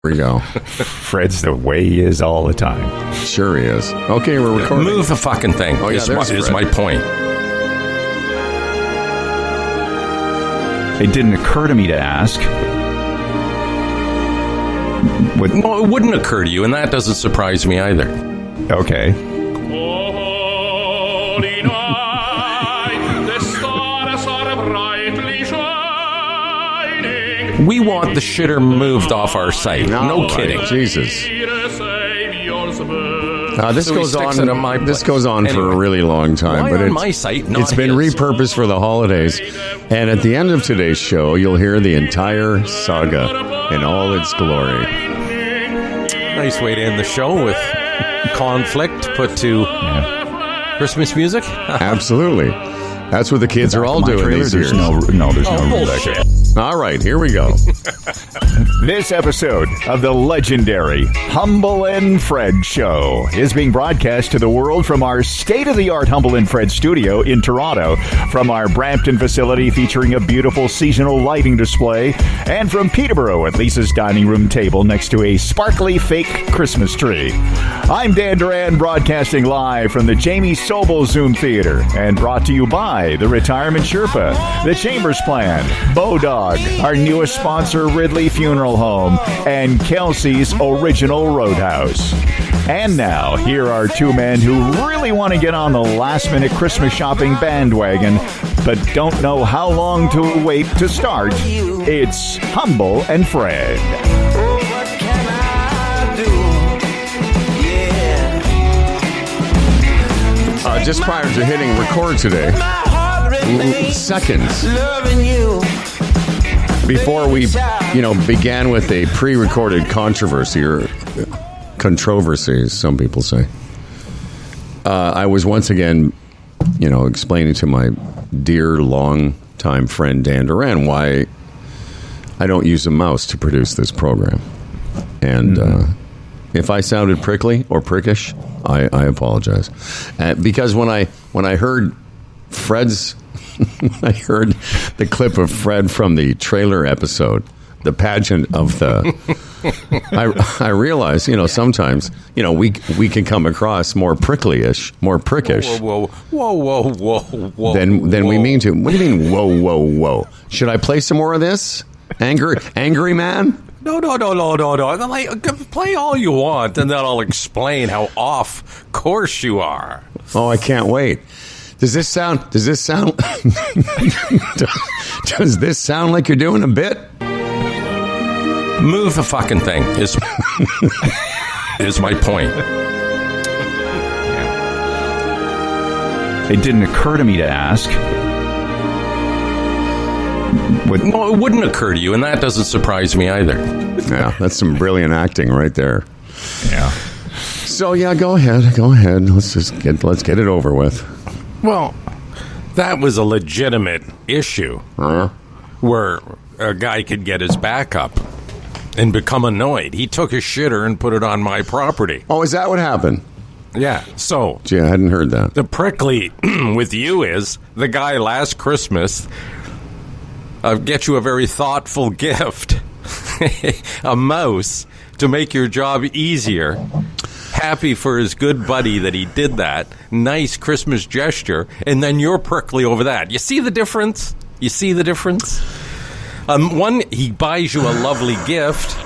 Here we go. Fred's the way he is all the time. Sure he is. Okay, we're recording. Move the fucking thing. Oh, yeah, is my point. It didn't occur to me to ask. No, it wouldn't occur to you, and that doesn't surprise me either. Okay. Holy night, the stars are brightly shining. We want the shitter moved off our site. No kidding. Jesus. This So he goes sticks on. it on my This place. goes on for Anyway. a really long time, Why but on it's my site, not it's been his? repurposed for the holidays. And at the end of today's show, you'll hear the entire saga in all its glory. Nice way to end the show with conflict put to Christmas music. Absolutely, that's what the kids are all My doing trailer, these there's years. there's no bullshit. Rebecca. All right, here we go. This episode of the legendary Humble and Fred Show is being broadcast to the world from our state-of-the-art Humble and Fred studio in Toronto, from our Brampton facility featuring a beautiful seasonal lighting display, and from Peterborough at Lisa's dining room table next to a sparkly fake Christmas tree. I'm Dan Duran, broadcasting live from the Jamie Sobel Zoom Theater, and brought to you by the Retirement Sherpa, the Chambers Plan, Bodog, our newest sponsor, Ridley Funeral Home, and Kelsey's Original Roadhouse. And now, here are two men who really want to get on the last-minute Christmas shopping bandwagon, but don't know how long to wait to start. It's Humble and Fred. Just prior to hitting record today, seconds before we, began with a pre-recorded controversy, or controversies, some people say, I was once again, explaining to my dear long-time friend Dan Duran why I don't use a mouse to produce this program. And if I sounded prickly or prickish, I apologize. Because when I heard Fred's... I heard the clip of Fred from the trailer episode, the pageant of the... I realize, sometimes, we can come across more pricklyish, more prickish Whoa. than we mean to. What do you mean, whoa? Should I play some more of this? Angry man? No. Play all you want, and then I'll explain how off course you are. Oh, I can't wait. Does this sound does this sound like you're doing a bit? Move the fucking thing is my point. It didn't occur to me to ask. No, it wouldn't occur to you, and that doesn't surprise me either. Yeah, that's some brilliant acting right there. Yeah. So yeah, go ahead. Let's get it over with. Well, that was a legitimate issue where a guy could get his back up and become annoyed. He took a shitter and put it on my property. Oh, is that what happened? Yeah, so... Gee, I hadn't heard that. The prickly with you is the guy last Christmas get you a very thoughtful gift, a mouse, to make your job easier. Happy for his good buddy that he did that. Nice Christmas gesture. And then you're prickly over that. You see the difference? One, he buys you a lovely gift,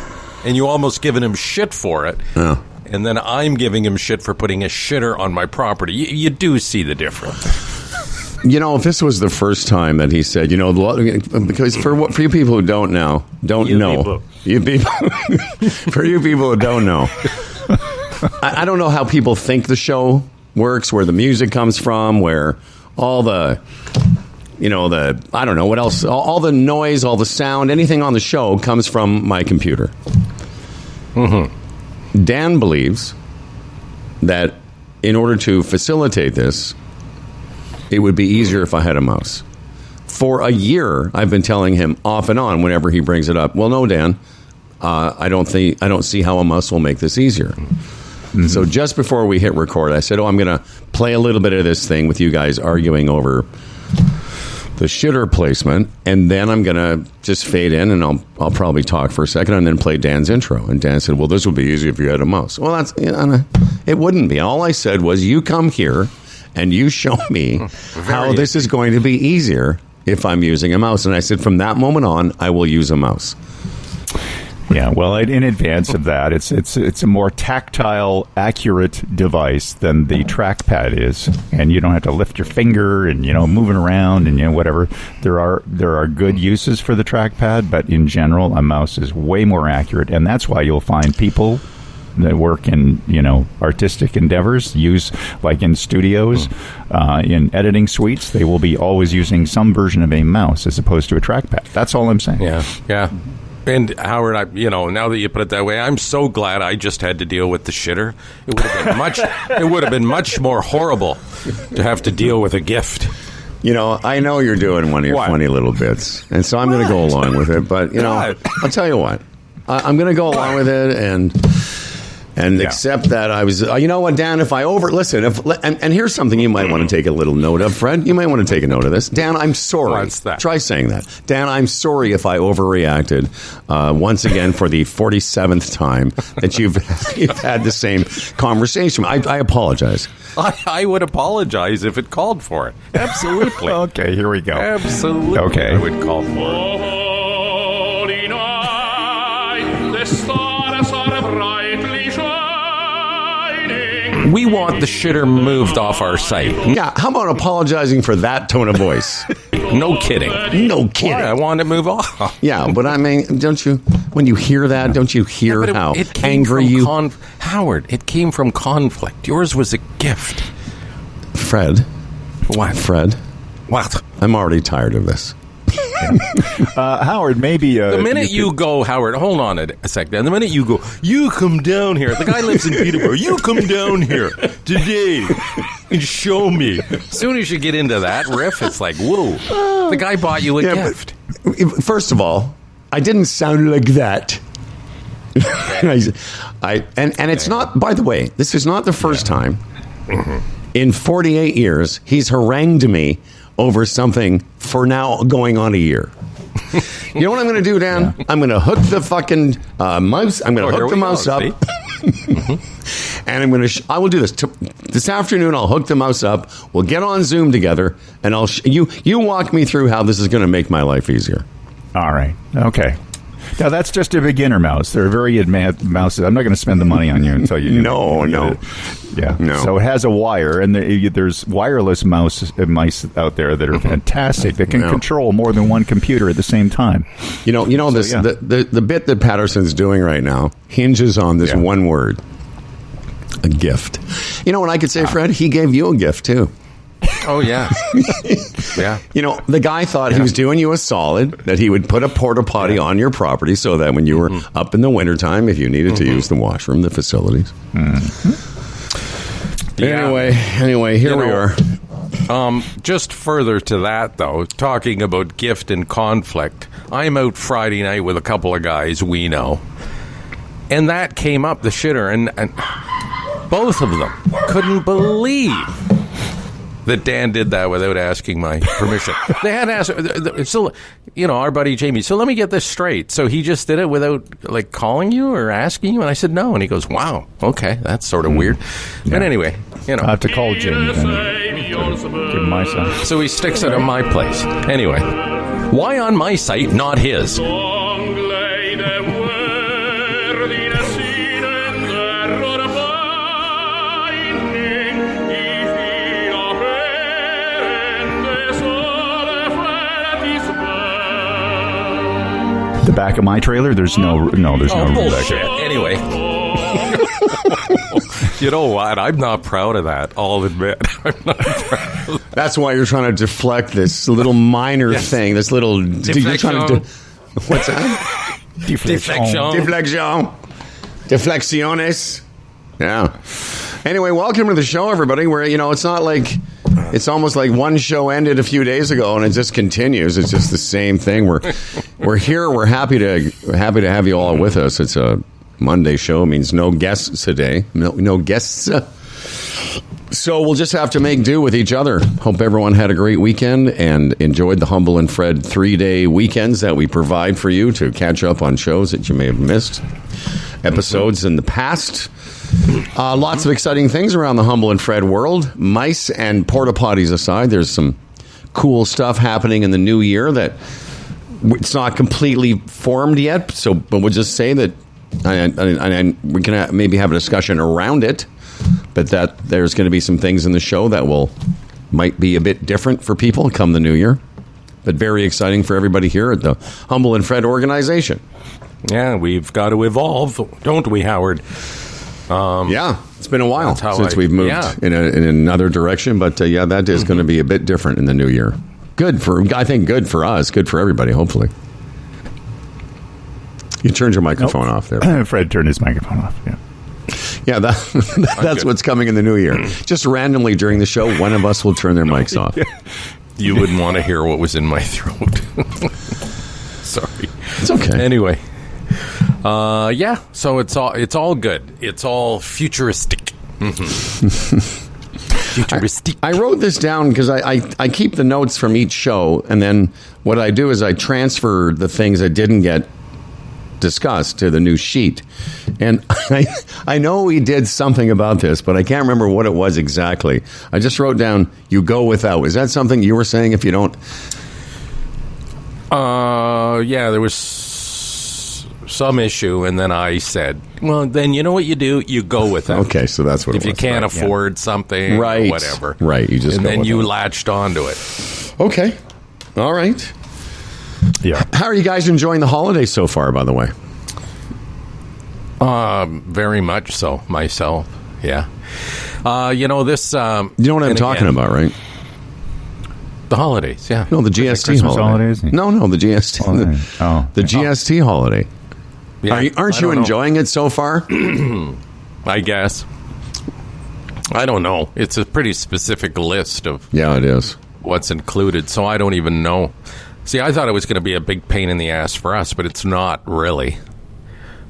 and you almost giving him shit for it. Yeah. And then I'm giving him shit for putting a shitter on my property. You do see the difference. If this was the first time that he said, because for you people who don't know, you people, for you people who don't know, I don't know how people think the show works, where the music comes from, where all the, I don't know what else, all the noise, all the sound, anything on the show comes from my computer. Mm-hmm. Dan believes that in order to facilitate this, it would be easier if I had a mouse. For a year, I've been telling him off and on whenever he brings it up, well, no, Dan, I don't see how a mouse will make this easier. Mm-hmm. So just before we hit record, I said, I'm going to play a little bit of this thing with you guys arguing over the shitter placement, and then I'm going to just fade in, and I'll probably talk for a second, and then play Dan's intro. And Dan said, "Well, this would be easy if you had a mouse." Well, it wouldn't be. All I said was, "You come here, and you show me how this is going to be easier if I'm using a mouse." And I said, from that moment on, I will use a mouse. Yeah, well, in advance of that, it's a more tactile, accurate device than the trackpad is, and you don't have to lift your finger and moving around and whatever. There are good uses for the trackpad, but in general, a mouse is way more accurate, and that's why you'll find people that work in artistic endeavors use, like in studios, in editing suites, they will be always using some version of a mouse as opposed to a trackpad. That's all I'm saying. Yeah. And Howard, now that you put it that way, I'm so glad I just had to deal with the shitter. It would have been much more horrible to have to deal with a gift. I know you're doing one of your funny little bits, and so I'm going to go along with it. But I'll tell you what, I'm going to go along with it and accept that I was. You know what, Dan? If I and here's something you might want to take a little note of, Fred. You might want to take a note of this, Dan. I'm sorry. What's that? Try saying that, Dan. I'm sorry if I overreacted once again for the 47th time that you've had the same conversation. I apologize. I would apologize if it called for it. Absolutely. Okay, here we go. Absolutely. Okay, I would call for it. Holy night, the stars are brightly shining. We want the shitter moved off our site. Yeah, how about apologizing for that tone of voice? No kidding. No kidding. Why? I want to move off. Yeah, but I mean, don't you, when you hear that, don't you hear how it came angry from you... Howard, it came from conflict. Yours was a gift. Fred. What? Fred. What? I'm already tired of this. Howard, maybe... the minute you go, Howard, hold on a second. The minute you go, you come down here. The guy lives in Peterborough. You come down here today and show me. As soon as you get into that riff, it's like, whoa, the guy bought you a gift. But, first of all, I didn't sound like that. And it's not, by the way, this is not the first time in 48 years he's harangued me over something for now going on a year. You know what I'm going to do, Dan? Yeah. I'm going to hook the fucking mouse. I'm going to hook the mouse up. And I'm going to. I will do this this afternoon. I'll hook the mouse up. We'll get on Zoom together, and I'll you walk me through how this is going to make my life easier. All right. Okay. Now, that's just a beginner mouse. They're very advanced mouses. I'm not going to spend the money on you until you... No. Yeah. No. So it has a wire, and there's wireless mice out there that are fantastic that can control more than one computer at the same time. The bit that Patterson's doing right now hinges on this one word, a gift. You know what I could say, Fred? He gave you a gift, too. Oh, yeah. Yeah. The guy thought he was doing you a solid, that he would put a porta potty on your property so that when you were up in the wintertime, if you needed to use the washroom, the facilities. Anyway, here we are. Just further to that, though, talking about gift and conflict, I'm out Friday night with a couple of guys we know, and that came up, the shitter, and both of them couldn't believe that Dan did that without asking my permission. They had asked. So, our buddy Jamie. So let me get this straight. So he just did it without calling you or asking you. And I said no. And he goes, "Wow, okay, that's sort of weird." Yeah. But anyway, I have to call Jamie and give him my side. So he sticks it on my place. Anyway, why on my site, not his? The back of my trailer, there's no room back there. Anyway. You know what? I'm not proud of that, I'll admit. I'm not proud of that. That's why you're trying to deflect this little minor thing, this little... You're trying to what's that? Deflecciones. Yeah. Anyway, welcome to the show, everybody. Where it's not like... It's almost like one show ended a few days ago and it just continues. It's just the same thing. We're here. We're happy to have you all with us. It's a Monday show. It means no guests today. No guests. So we'll just have to make do with each other. Hope everyone had a great weekend and enjoyed the Humble and Fred 3-day weekends that we provide for you to catch up on shows that you may have missed, episodes in the past. Lots of exciting things around the Humble and Fred world. Mice and porta potties aside, there's some cool stuff happening in the new year that it's not completely formed yet. But we'll just say that and we can maybe have a discussion around it. But that there's going to be some things in the show that might be a bit different for people come the new year. But very exciting for everybody here at the Humble and Fred organization. Yeah, we've got to evolve, don't we, Howard? Yeah, it's been a while since we've moved yeah. in another direction. But yeah, that is going to be a bit different in the new year. Good for us. Good for everybody, hopefully. You turned your microphone off there. Fred turned his microphone off, yeah. Yeah, that's what's coming in the new year. Just randomly during the show, one of us will turn their mics off. You wouldn't want to hear what was in my throat. Sorry. It's okay. Anyway, yeah. So it's all good. It's all futuristic. Futuristic. I wrote this down because I keep the notes from each show, and then what I do is I transfer the things I didn't get discussed to the new sheet. And I know we did something about this, but I can't remember what it was exactly. I just wrote down, you go without. Is that something you were saying if you don't? Yeah, there was some issue, and then I said, well, then you know what you do? You go without. Okay, so that's what if it was. If you can't afford something right. or whatever. Right, you just and go then without. you latched onto it. Okay. All right. Yeah. How are you guys enjoying the holidays so far, by the way? Very much so, myself. Yeah. You know, this... you know what I'm talking about, right? The holidays, yeah. No, the GST Christmas holiday. holidays? No, the GST. The GST holiday. Yeah, Aren't you enjoying it so far? I guess. I don't know. It's a pretty specific list of Yeah, it is. what's included, so I don't even know. See, I thought it was going to be a big pain in the ass for us, but it's not really.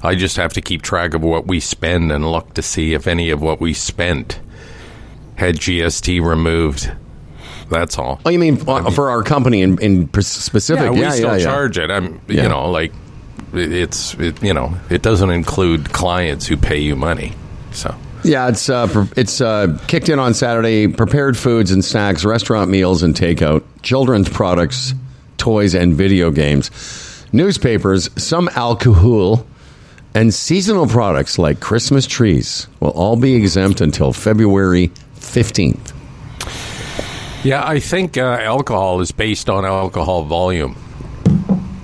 I just have to keep track of what we spend and look to see if any of what we spent had GST removed. That's all. Oh, you mean for our company in specific? Yeah, we still charge it. You know, like it doesn't include clients who pay you money. So yeah, it's kicked in on Saturday. Prepared foods and snacks, restaurant meals and takeout, children's products, toys and video games, newspapers, some alcohol, and seasonal products like Christmas trees will all be exempt until February 15th. yeah, I think alcohol is based on alcohol volume,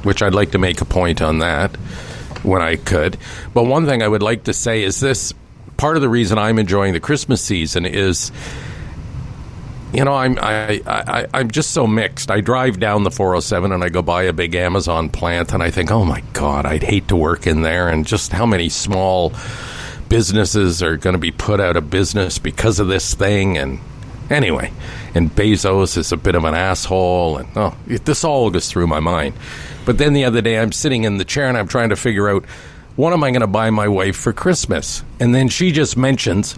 which I'd like to make a point on that when I could. But one thing I would like to say is this: part of the reason I'm enjoying the Christmas season is, you know, I'm just so mixed. I drive down the 407 and I go by a big Amazon plant and I think, oh my God, I'd hate to work in there, and just how many small businesses are going to be put out of business because of this thing. And anyway, and Bezos is a bit of an asshole, and this all goes through my mind. But then the other day I'm sitting in the chair and I'm trying to figure out, what am I going to buy my wife for Christmas? And then she just mentions,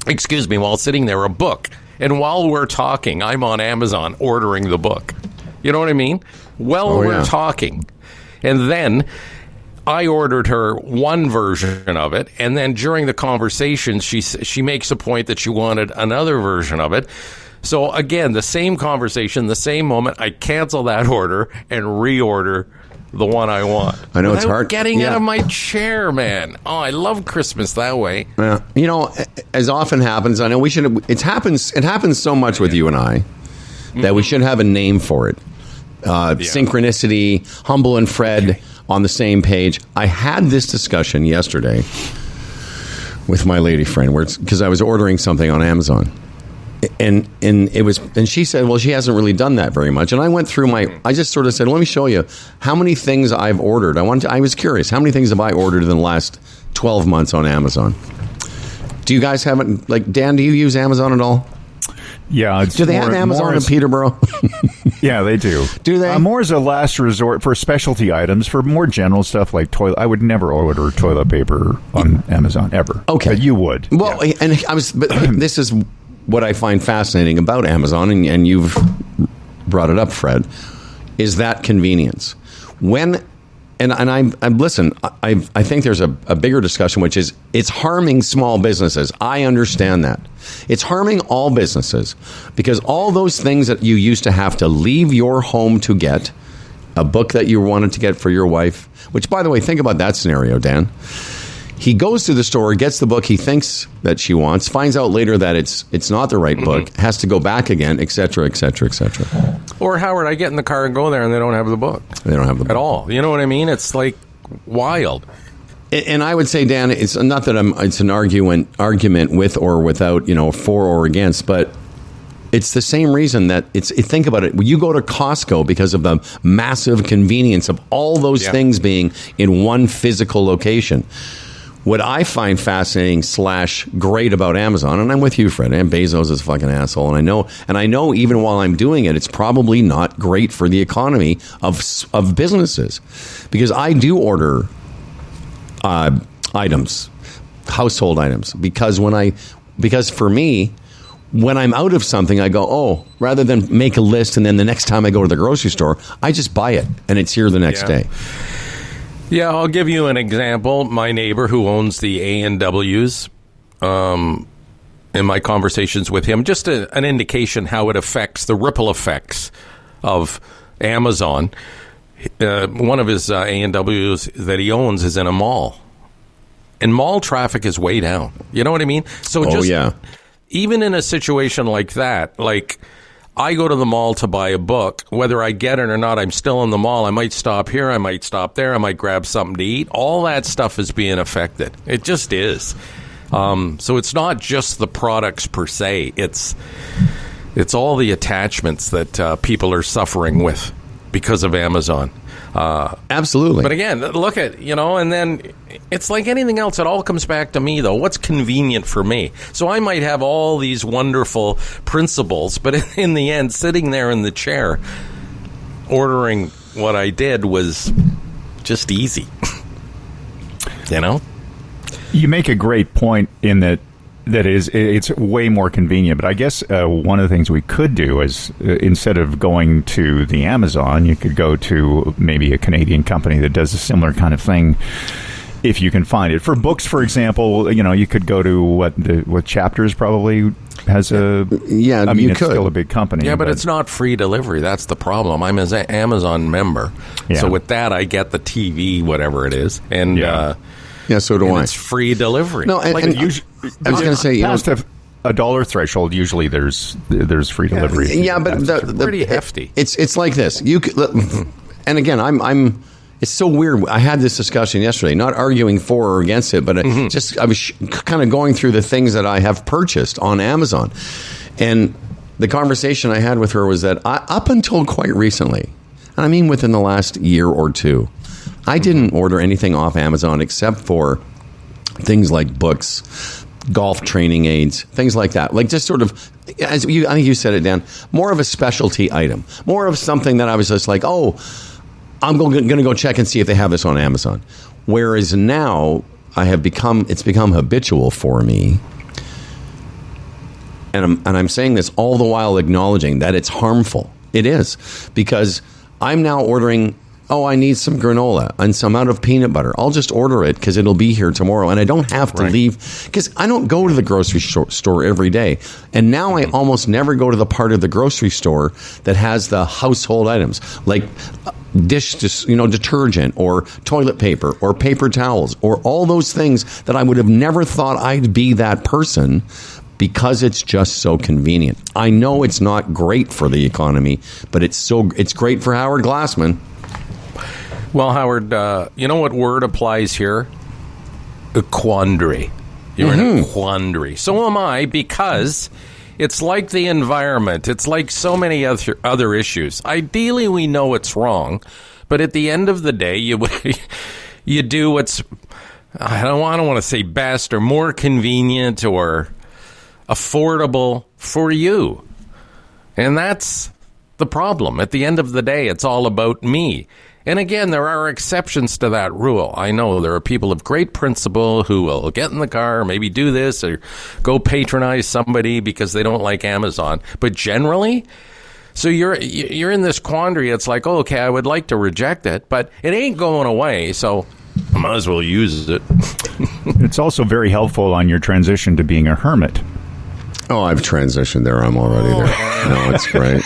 excuse me, while sitting there, a book. And while we're talking, I'm on Amazon ordering the book. You know what I mean? We're talking. And then I ordered her one version of it. And then during the conversation, she makes a point that she wanted another version of it. So again, the same conversation, the same moment, I cancel that order and reorder the one I want. I know it's Without hard. getting out of my chair, man. Oh, I love Christmas that way. Yeah. You know, as often happens, I know we should. It happens so much with you and I that we should have a name for it. Synchronicity, Humble and Fred on the same page. I had this discussion yesterday with my lady friend, because I was ordering something on Amazon. And she said, well, she hasn't really done that very much. And I went through I just sort of said, let me show you how many things I've ordered. I was curious, how many things have I ordered in the last 12 months on Amazon? Do you guys have it? Like, Dan, do you use Amazon at all? Yeah. Do they have Amazon in Peterborough? Yeah, they do. Do they? More as a last resort for specialty items. For more general stuff like toilet, I would never order toilet paper on Amazon ever. Okay. But you would. Well, yeah. and but this is what I find fascinating about Amazon, and you've brought it up, Fred, is that convenience. I think there's a bigger discussion, which is it's harming small businesses. I understand that. It's harming all businesses because all those things that you used to have to leave your home to get, a book that you wanted to get for your wife, which, by the way, think about that scenario, Dan. He goes to the store, gets the book he thinks that she wants, finds out later that it's not the right book, has to go back again, et cetera, et cetera, et cetera. Or, Howard, I get in the car and go there and they don't have the book. They don't have the book. At all. You know what I mean? It's like wild. And I would say, Dan, it's not that it's an argument with or without, for or against, but it's the same reason that think about it. When you go to Costco because of the massive convenience of all those things being in one physical location. What I find fascinating / great about Amazon, and I'm with you, Fred, and Bezos is a fucking asshole, and I know even while I'm doing it, it's probably not great for the economy of businesses, because I do order items, household items, because for me, when I'm out of something, I go, rather than make a list and then the next time I go to the grocery store, I just buy it and it's here the next day. Yeah, I'll give you an example. My neighbor who owns the A&Ws, in my conversations with him, just an indication how it affects the ripple effects of Amazon. One of his A&Ws that he owns is in a mall. And mall traffic is way down. You know what I mean? So even in a situation like that, like I go to the mall to buy a book, whether I get it or not, I'm still in the mall. I might stop here, I might stop there, I might grab something to eat. All that stuff is being affected. It just is. So it's not just the products per se. It's all the attachments that people are suffering with because of Amazon. Absolutely. But again, look at, and then it's like anything else. It all comes back to me, though. What's convenient for me? So I might have all these wonderful principles, but in the end, sitting there in the chair, ordering what I did was just easy. You make a great point in that it's way more convenient. But I guess one of the things we could do is instead of going to the Amazon, you could go to maybe a Canadian company that does a similar kind of thing if you can find it. For books, for example, you could go to what Chapters probably has a... Yeah, I mean, it's still a big company. Yeah, but it's not free delivery. That's the problem. I'm an Amazon member. Yeah. So with that, I get the TV, whatever it is. And... Yeah, so do I. It's free delivery. No, and I was going to say, past a dollar threshold, usually there's free delivery. Yeah, but it's pretty hefty. It's like this. You could, and again, I'm. It's so weird. I had this discussion yesterday, not arguing for or against it, but I was kind of going through the things that I have purchased on Amazon, and the conversation I had with her was that up until quite recently, and I mean within the last year or two, I didn't order anything off Amazon except for things like books, golf training aids, things like that. Like just sort of, I think you said it, Dan, more of a specialty item, more of something that I was just like, I'm going to go check and see if they have this on Amazon. Whereas now it's become habitual for me. And I'm saying this all the while acknowledging that it's harmful. It is, because I'm now ordering, I need some granola and some out of peanut butter. I'll just order it because it'll be here tomorrow. And I don't have to leave, because I don't go to the grocery store every day. And now I almost never go to the part of the grocery store that has the household items, like detergent or toilet paper or paper towels or all those things that I would have never thought I'd be that person, because it's just so convenient. I know it's not great for the economy, but it's great for Howard Glassman. Well, Howard, you know what word applies here? A quandary. You're in a quandary. So am I, because it's like the environment. It's like so many other issues. Ideally, we know it's wrong, but at the end of the day, you do what's, I don't want to say best or more convenient or affordable for you. And that's the problem. At the end of the day, it's all about me. And again, there are exceptions to that rule. I know there are people of great principle who will get in the car, maybe do this, or go patronize somebody because they don't like Amazon. But generally, so you're in this quandary. It's like, oh, okay, I would like to reject it, but it ain't going away, so I might as well use it. It's also very helpful on your transition to being a hermit. Oh, I've transitioned there. I'm already there. No, it's great.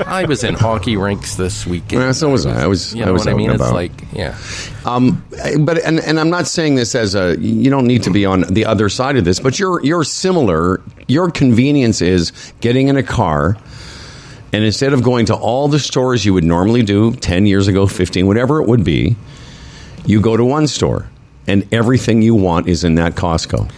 I was in hockey rinks this weekend. Yeah, so was I. I was. You know I was what I mean? out and It's about. like, yeah. But I'm not saying this as a. You don't need to be on the other side of this. But you're similar. Your convenience is getting in a car, and instead of going to all the stores you would normally do 10 years ago, 15, whatever it would be, you go to one store, and everything you want is in that Costco.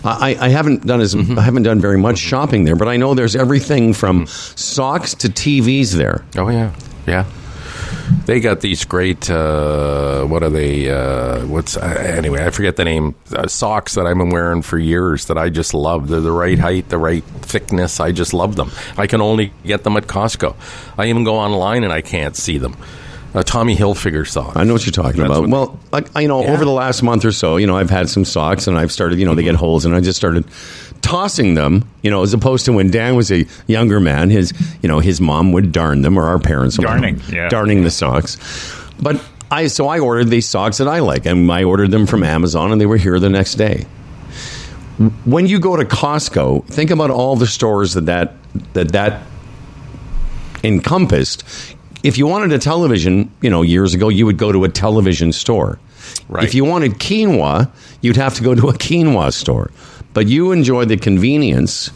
I haven't done I haven't done very much shopping there, but I know there's everything from socks to TVs there. Oh, yeah. Yeah. They got these great, what are they, anyway, I forget the name, socks that I've been wearing for years that I just love. They're the right height, the right thickness. I just love them. I can only get them at Costco. I even go online and I can't see them. Tommy Hilfiger socks. I know what you're talking about. Well, over the last month or so, I've had some socks and I've started, they get holes, and I just started tossing them, as opposed to when Dan was a younger man, his mom would darn them, or our parents would darning the socks. But I ordered these socks that I like, and I ordered them from Amazon, and they were here the next day. When you go to Costco, think about all the stores that encompassed. If you wanted a television, years ago, you would go to a television store. Right. If you wanted quinoa, you'd have to go to a quinoa store. But you enjoy the convenience.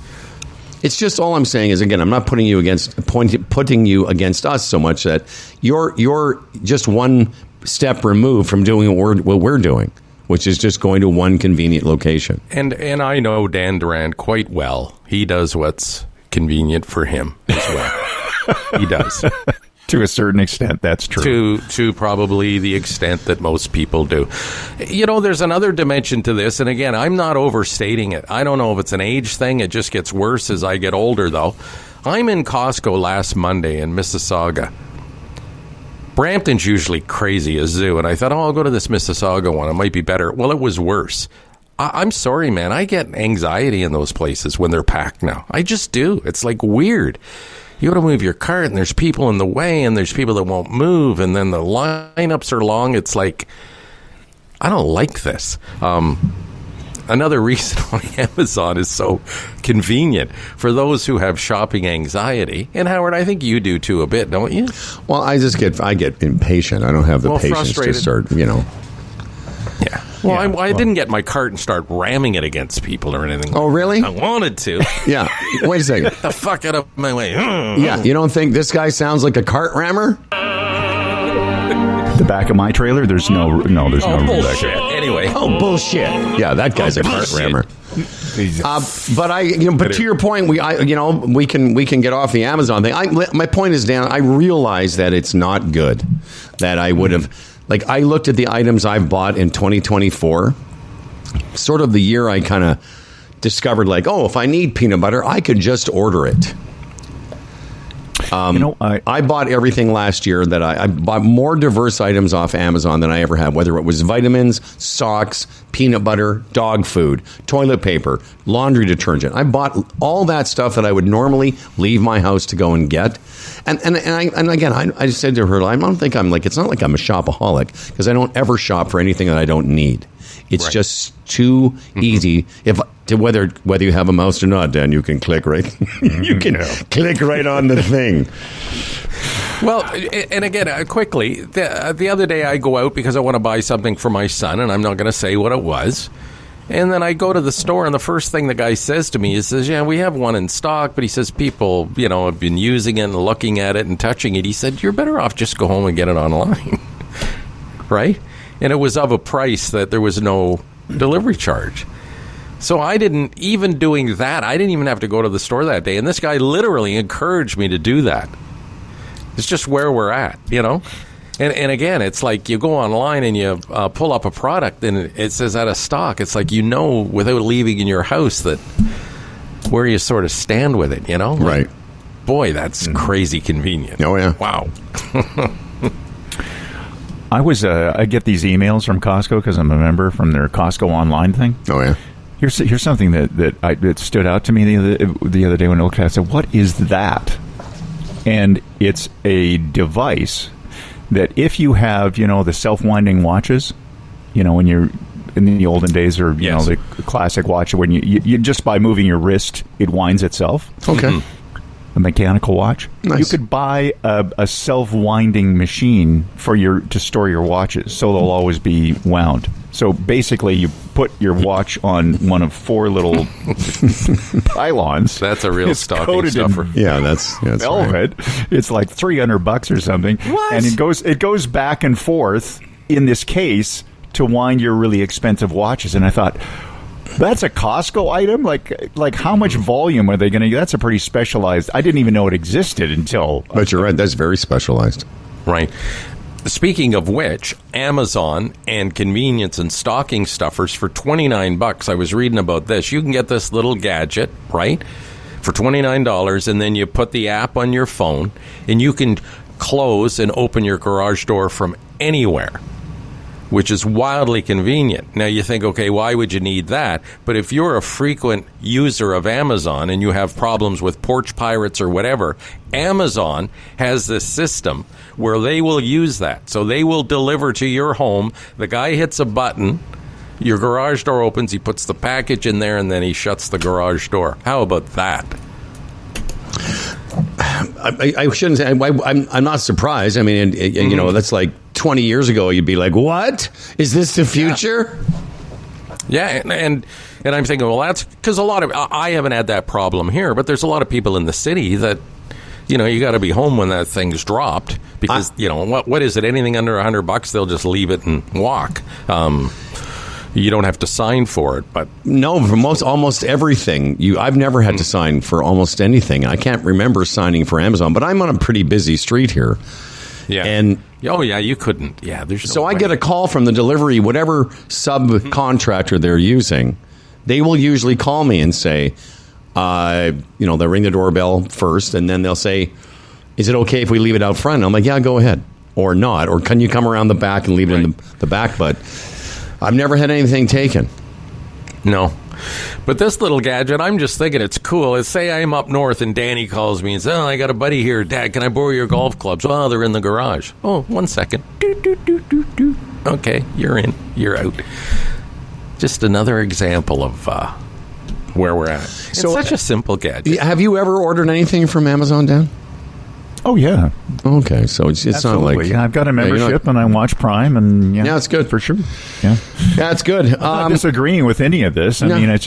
It's just, all I'm saying is, again, I'm not putting you against us so much that you're just one step removed from doing what we're doing, which is just going to one convenient location. And I know Dan Durand quite well. He does what's convenient for him as well. He does. To a certain extent, that's true. To probably the extent that most people do. There's another dimension to this, and again, I'm not overstating it. I don't know if it's an age thing. It just gets worse as I get older, though. I'm in Costco last Monday in Mississauga. Brampton's usually crazy as zoo, and I thought, I'll go to this Mississauga one. It might be better. Well, it was worse. I'm sorry, man. I get anxiety in those places when they're packed now. I just do. It's like weird. You got to move your cart, and there's people in the way, and there's people that won't move, and then the lineups are long. It's like, I don't like this. Another reason why Amazon is so convenient for those who have shopping anxiety, and Howard, I think you do too a bit, don't you? Well, I get impatient. I don't have the patience frustrated. to start, Yeah. Well, I didn't get my cart and start ramming it against people or anything. Oh, really? I wanted to. Yeah. Wait a second. Get the fuck out of my way. Yeah. You don't think this guy sounds like a cart rammer? The back of my trailer, there's no room bullshit. back. Anyway. Oh, bullshit. Yeah, that guy's a cart rammer. But to your point, we can get off the Amazon thing. My point is, Dan, I realize that it's not good. That I would have, I looked at the items I've bought in 2024, sort of the year I kind of discovered, if I need peanut butter, I could just order it. I bought everything last year that I bought more diverse items off Amazon than I ever have, whether it was vitamins, socks, peanut butter, dog food, toilet paper, laundry detergent. I bought all that stuff that I would normally leave my house to go and get. And again, I just said to her, I don't think it's not like I'm a shopaholic, because I don't ever shop for anything that I don't need. It's just too easy. Whether you have a mouse or not, Dan, you can click right. You can click right on the thing. Well, and again, quickly, the other day I go out because I want to buy something for my son, and I'm not going to say what it was. And then I go to the store, and the first thing the guy says to me is, yeah, we have one in stock, but he says people, have been using it and looking at it and touching it. He said, you're better off just go home and get it online, right? And it was of a price that there was no delivery charge. So I didn't even have to go to the store that day. And this guy literally encouraged me to do that. It's just where we're at, And again, it's like you go online and you pull up a product and it says out of stock. It's like, without leaving in your house, that where you sort of stand with it, Right. Boy, that's crazy convenient. Oh, yeah. Wow. I get these emails from Costco because I'm a member from their Costco online thing. Oh, yeah. Here's something that stood out to me the other day when I looked at it. I said, what is that? And it's a device that if you have, the self-winding watches, when you're in the olden days, or, the classic watch, when you just by moving your wrist, it winds itself. Okay. A mechanical watch. Nice. You could buy a self-winding machine to store your watches, so they'll always be wound. So basically, you put your watch on one of 4 little pylons. That's a real It's stocking coated in stuffer. Yeah, that's velvet. right. It's like $300 or something. What? And it goes back and forth in this case to wind your really expensive watches. And I thought, that's a Costco item? Like how much volume are they going to get? That's a pretty specialized. I didn't even know it existed until. But you're right. That's very specialized. Right. Speaking of which, Amazon and convenience and stocking stuffers for $29. I was reading about this. You can get this little gadget, right, for $29, and then you put the app on your phone, and you can close and open your garage door from anywhere, which is wildly convenient. Now you think, okay, why would you need that? But if you're a frequent user of Amazon and you have problems with porch pirates or whatever, Amazon has this system where they will use that. So they will deliver to your home. The guy hits a button, your garage door opens, he puts the package in there, and then he shuts the garage door. How about that? I shouldn't say. I'm not surprised. I mean, that's like 20 years ago. You'd be like, "What is this? The future?" Yeah, and I'm thinking, well, that's because I haven't had that problem here, but there's a lot of people in the city that, you got to be home when that thing's dropped because what is it? Anything under $100, they'll just leave it and walk. You don't have to sign for it, but No, for almost everything. I've never had to sign for almost anything. I can't remember signing for Amazon, but I'm on a pretty busy street here. yeah, And you couldn't. Yeah, there's so I get a call from the delivery, whatever subcontractor they're using. They will usually call me and say, they'll ring the doorbell first, and then they'll say, "Is it okay if we leave it out front?" And I'm like, "Yeah, go ahead," or not, or "Can you come around the back and leave it in the back?" But I've never had anything taken. No. But this little gadget, I'm just thinking it's cool. Say I'm up north and Danny calls me and says, I got a buddy here. Dad, can I borrow your golf clubs? Oh, they're in the garage. Oh, 1 second. Doot, doot, doot, doot, doot. Okay, you're in. You're out. Just another example of where we're at. It's such a simple gadget. Have you ever ordered anything from Amazon, Dan? Oh, yeah. Okay, so it's not Absolutely. like... Yeah, I've got a membership, and I watch Prime, and Yeah, it's good. for sure. Yeah. Yeah, it's good. I'm not disagreeing with any of this. I mean, I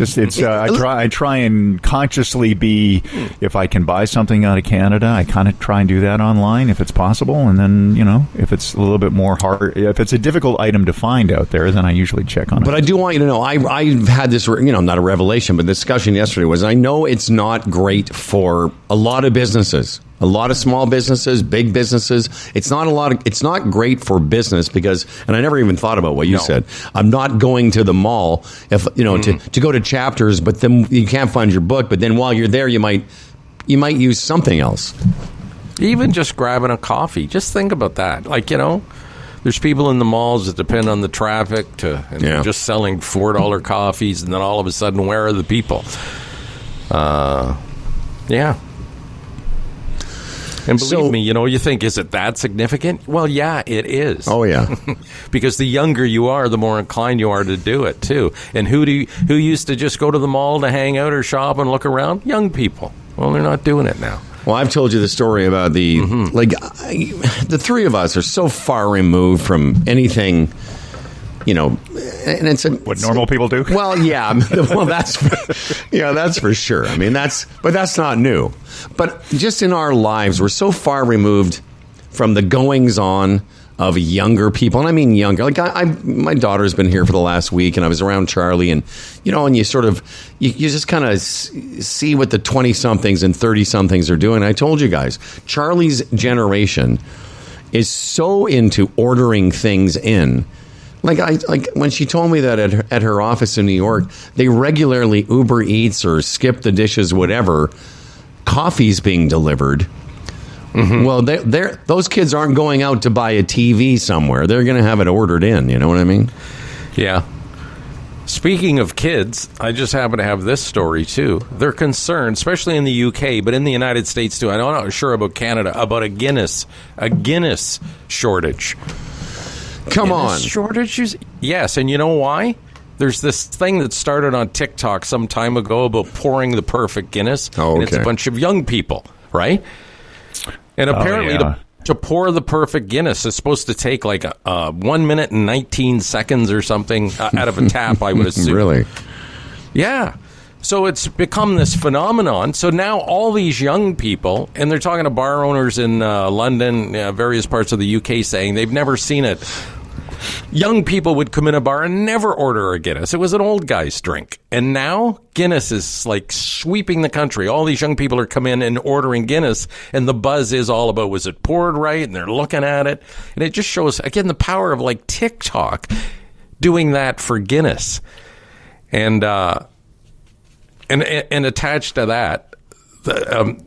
try and consciously be, if I can buy something out of Canada, I kind of try and do that online if it's possible. And then, if it's a little bit more hard, if it's a difficult item to find out there, then I usually check on it. But I do want you to know, I've had this, not a revelation, but the discussion yesterday was, I know it's not great for a lot of businesses. A lot of small businesses, big businesses. It's not great for business because, and I never even thought about what you said. I'm not going to the mall if to go to Chapters, but then you can't find your book. But then while you're there, you might use something else. Even just grabbing a coffee. Just think about that. There's people in the malls that depend on the traffic they're just selling $4 coffees, and then all of a sudden, where are the people? Yeah. And believe me, you think, is it that significant? Well, yeah, it is. Oh, yeah. Because the younger you are, the more inclined you are to do it, too. And who used to just go to the mall to hang out or shop and look around? Young people. Well, they're not doing it now. Well, I've told you the story about the three of us are so far removed from anything, and it's what normal people do. Well, yeah, that's for sure. I mean, that's not new. But just in our lives, we're so far removed from the goings on of younger people, and I mean younger. Like my daughter's been here for the last week, and I was around Charlie, and and you sort of you just kind of see what the 20-somethings and 30-somethings are doing. I told you guys, Charlie's generation is so into ordering things in. Like when she told me that at her office in New York, they regularly Uber Eats or skip the dishes, whatever, coffee's being delivered. Well, those kids aren't going out to buy a TV somewhere. They're going to have it ordered in. You know what I mean? Yeah. Speaking of kids, I just happen to have this story, too. They're concerned, especially in the UK, but in the United States, too. I'm not sure about Canada, about a Guinness shortage. Come on. Shortages? Yes, and you know why? There's this thing that started on TikTok some time ago about pouring the perfect Guinness. Oh, okay. And it's a bunch of young people, right? And apparently to pour the perfect Guinness is supposed to take like 1 minute and 19 seconds or something out of a tap, I would assume. Really? Yeah. So it's become this phenomenon. So now all these young people, and they're talking to bar owners in London, various parts of the UK, saying they've never seen it. Young people would come in a bar and never order a Guinness. It was an old guy's drink. And now Guinness is like sweeping the country. All these young people are coming in and ordering Guinness, and the buzz is all about, was it poured right? And they're looking at it. And it just shows, again, the power of like TikTok doing that for Guinness. And attached to that, the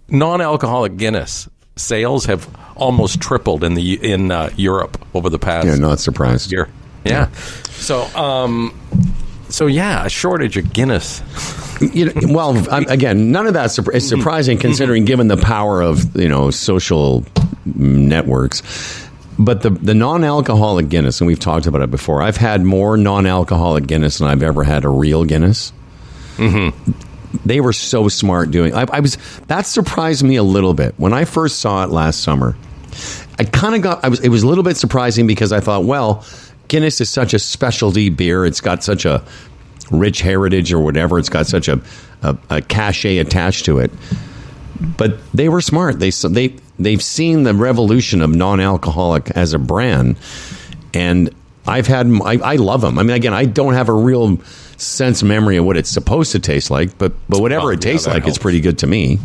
non-alcoholic Guinness sales have almost tripled in Europe over the past not surprised year. Yeah. So a shortage of Guinness. Again, none of that is surprising considering given the power of social networks. But the non-alcoholic Guinness, and we've talked about it before. I've had more non-alcoholic Guinness than I've ever had a real Guinness. Mm-hmm. They were so smart doing. That surprised me a little bit when I first saw it last summer. It was a little bit surprising because I thought, well, Guinness is such a specialty beer. It's got such a rich heritage or whatever. It's got such a cachet attached to it. But they were smart. They've seen the revolution of non-alcoholic as a brand, and I love them. I mean, again, I don't have a real sense memory of what it's supposed to taste like, but whatever it tastes like, it's pretty good to me.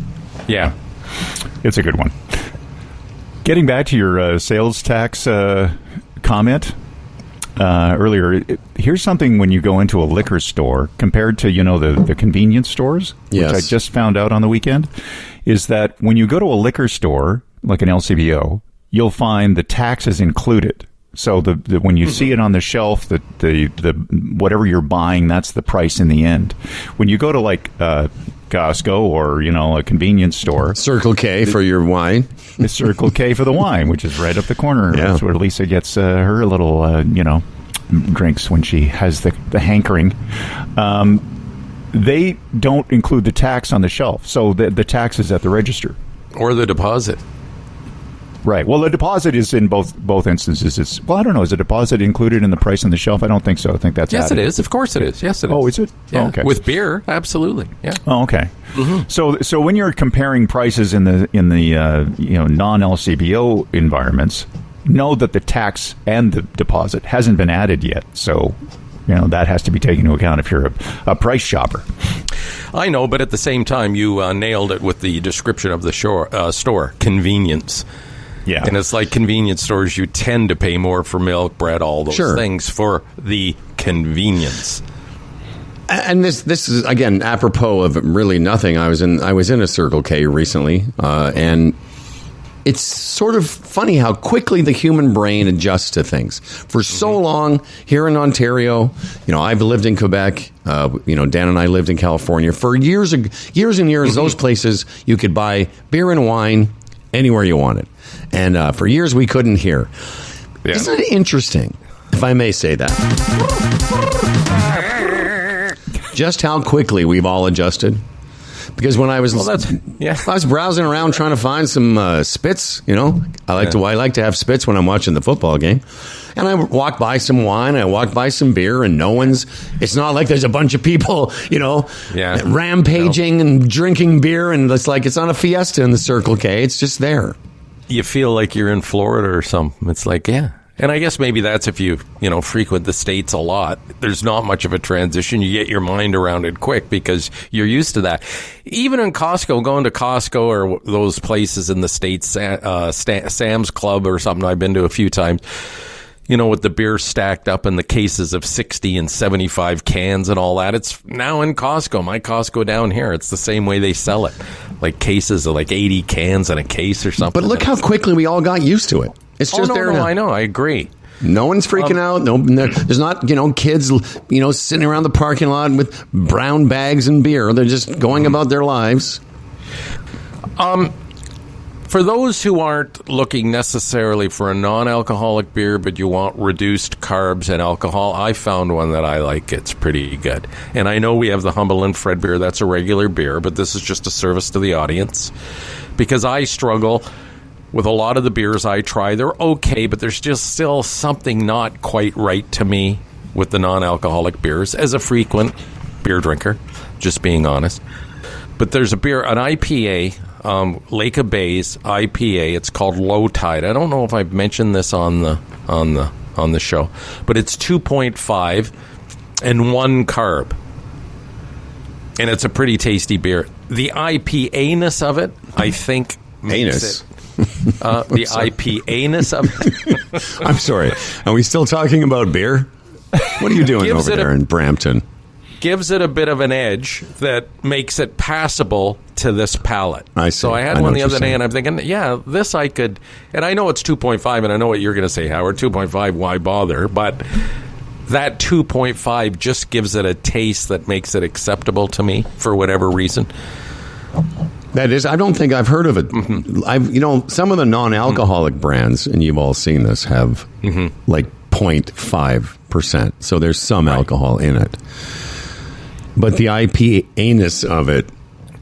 Yeah, it's a good one. Getting back to your sales tax comment earlier, here's something when you go into a liquor store compared to the convenience stores, which I just found out on the weekend, is that when you go to a liquor store like an LCBO, you'll find the tax is included. So the when you see it on the shelf, the whatever you're buying, that's the price in the end. When you go to like Costco or a convenience store, Circle K for your wine, the Circle K for the wine, which is right up the corner. Yeah. That's where Lisa gets her little drinks when she has the hankering. They don't include the tax on the shelf, so the tax is at the register or the deposit. Right. Well, the deposit is in both instances. I don't know. Is a deposit included in the price on the shelf? I don't think so. I think that's yes, added. It is. Of course, it is. Yes, it is. Oh, is it? Yeah. Oh, okay. With beer, absolutely. Yeah. Oh, okay. Mm-hmm. So when you're comparing prices in the non-LCBO environments, know that the tax and the deposit hasn't been added yet. So that has to be taken into account if you're a price shopper. I know, but at the same time, you nailed it with the description of the store, convenience. Yeah. And it's like convenience stores, you tend to pay more for milk, bread, all those things for the convenience. And this is, again, apropos of really nothing. I was in a Circle K recently, and it's sort of funny how quickly the human brain adjusts to things. For so long here in Ontario, I've lived in Quebec. Dan and I lived in California for years and years. Those places you could buy beer and wine anywhere you wanted. And for years we couldn't hear. Yeah. Isn't it interesting, if I may say that, just how quickly we've all adjusted? Because when I was I was browsing around trying to find some Spitz, I like to have Spitz when I'm watching the football game. And I walked by some wine, I walked by some beer, and it's not like there's a bunch of people, rampaging and drinking beer, and it's like it's on a fiesta in the Circle K. It's just there. You feel like you're in Florida or something. It's like, yeah. And I guess maybe that's if you frequent the States a lot. There's not much of a transition. You get your mind around it quick because you're used to that. Even in Costco, going to Costco or those places in the States, Sam's Club or something I've been to a few times, with the beer stacked up in the cases of 60 and 75 cans and all that. It's now in Costco. My Costco down here, it's the same way they sell it. like cases of like 80 cans in a case or something. But look how quickly we all got used to it. It's just there now. I know. I agree. No one's freaking out. No, there's not, kids, sitting around the parking lot with brown bags and beer. They're just going about their lives. For those who aren't looking necessarily for a non-alcoholic beer, but you want reduced carbs and alcohol, I found one that I like. It's pretty good. And I know we have the Humble and Fred beer. That's a regular beer, but this is just a service to the audience. Because I struggle with a lot of the beers I try. They're okay, but there's just still something not quite right to me with the non-alcoholic beers as a frequent beer drinker, just being honest. But there's a beer, an IPA, Lake of Bays IPA. It's called Low Tide. I don't know if I've mentioned this on the show, but it's 2.5 and 1 carb, and it's a pretty tasty beer. The IPA-ness of it, I think, Anus. The IPA-ness of it. I'm sorry. Are we still talking about beer? What are you doing over there in Brampton? Gives it a bit of an edge that makes it passable to this palate. I see. So I had one the other day, and I'm thinking, yeah, this I could... And I know it's 2.5, and I know what you're going to say, Howard. 2.5, why bother? But that 2.5 just gives it a taste that makes it acceptable to me for whatever reason. That is, I don't think I've heard of it. Mm-hmm. Some of the non-alcoholic brands, and you've all seen this, have like 0.5%. So there's some alcohol in it. But the IPA-ness of it,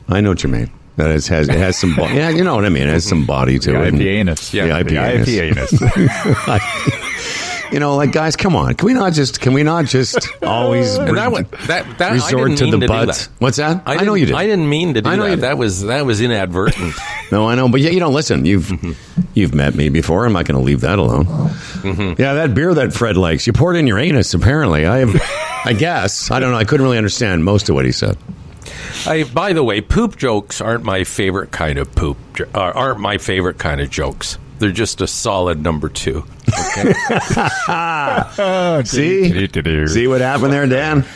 I know what you mean. That it has some body. Yeah, you know what I mean. It has some body to it. IPA-ness. Yeah, the IPA-ness. Like, guys, come on. Can we not just always resort to the butts? What's that? I know you did. I didn't mean to do that. That was inadvertent. No, I know. But listen, you've met me before. I'm not going to leave that alone. Mm-hmm. Yeah, that beer that Fred likes, you poured in your anus, apparently. I guess. I don't know. I couldn't really understand most of what he said. By the way, poop jokes aren't my favorite kind of aren't my favorite kind of jokes. They're just a solid number 2. Okay. See what happened there, Dan?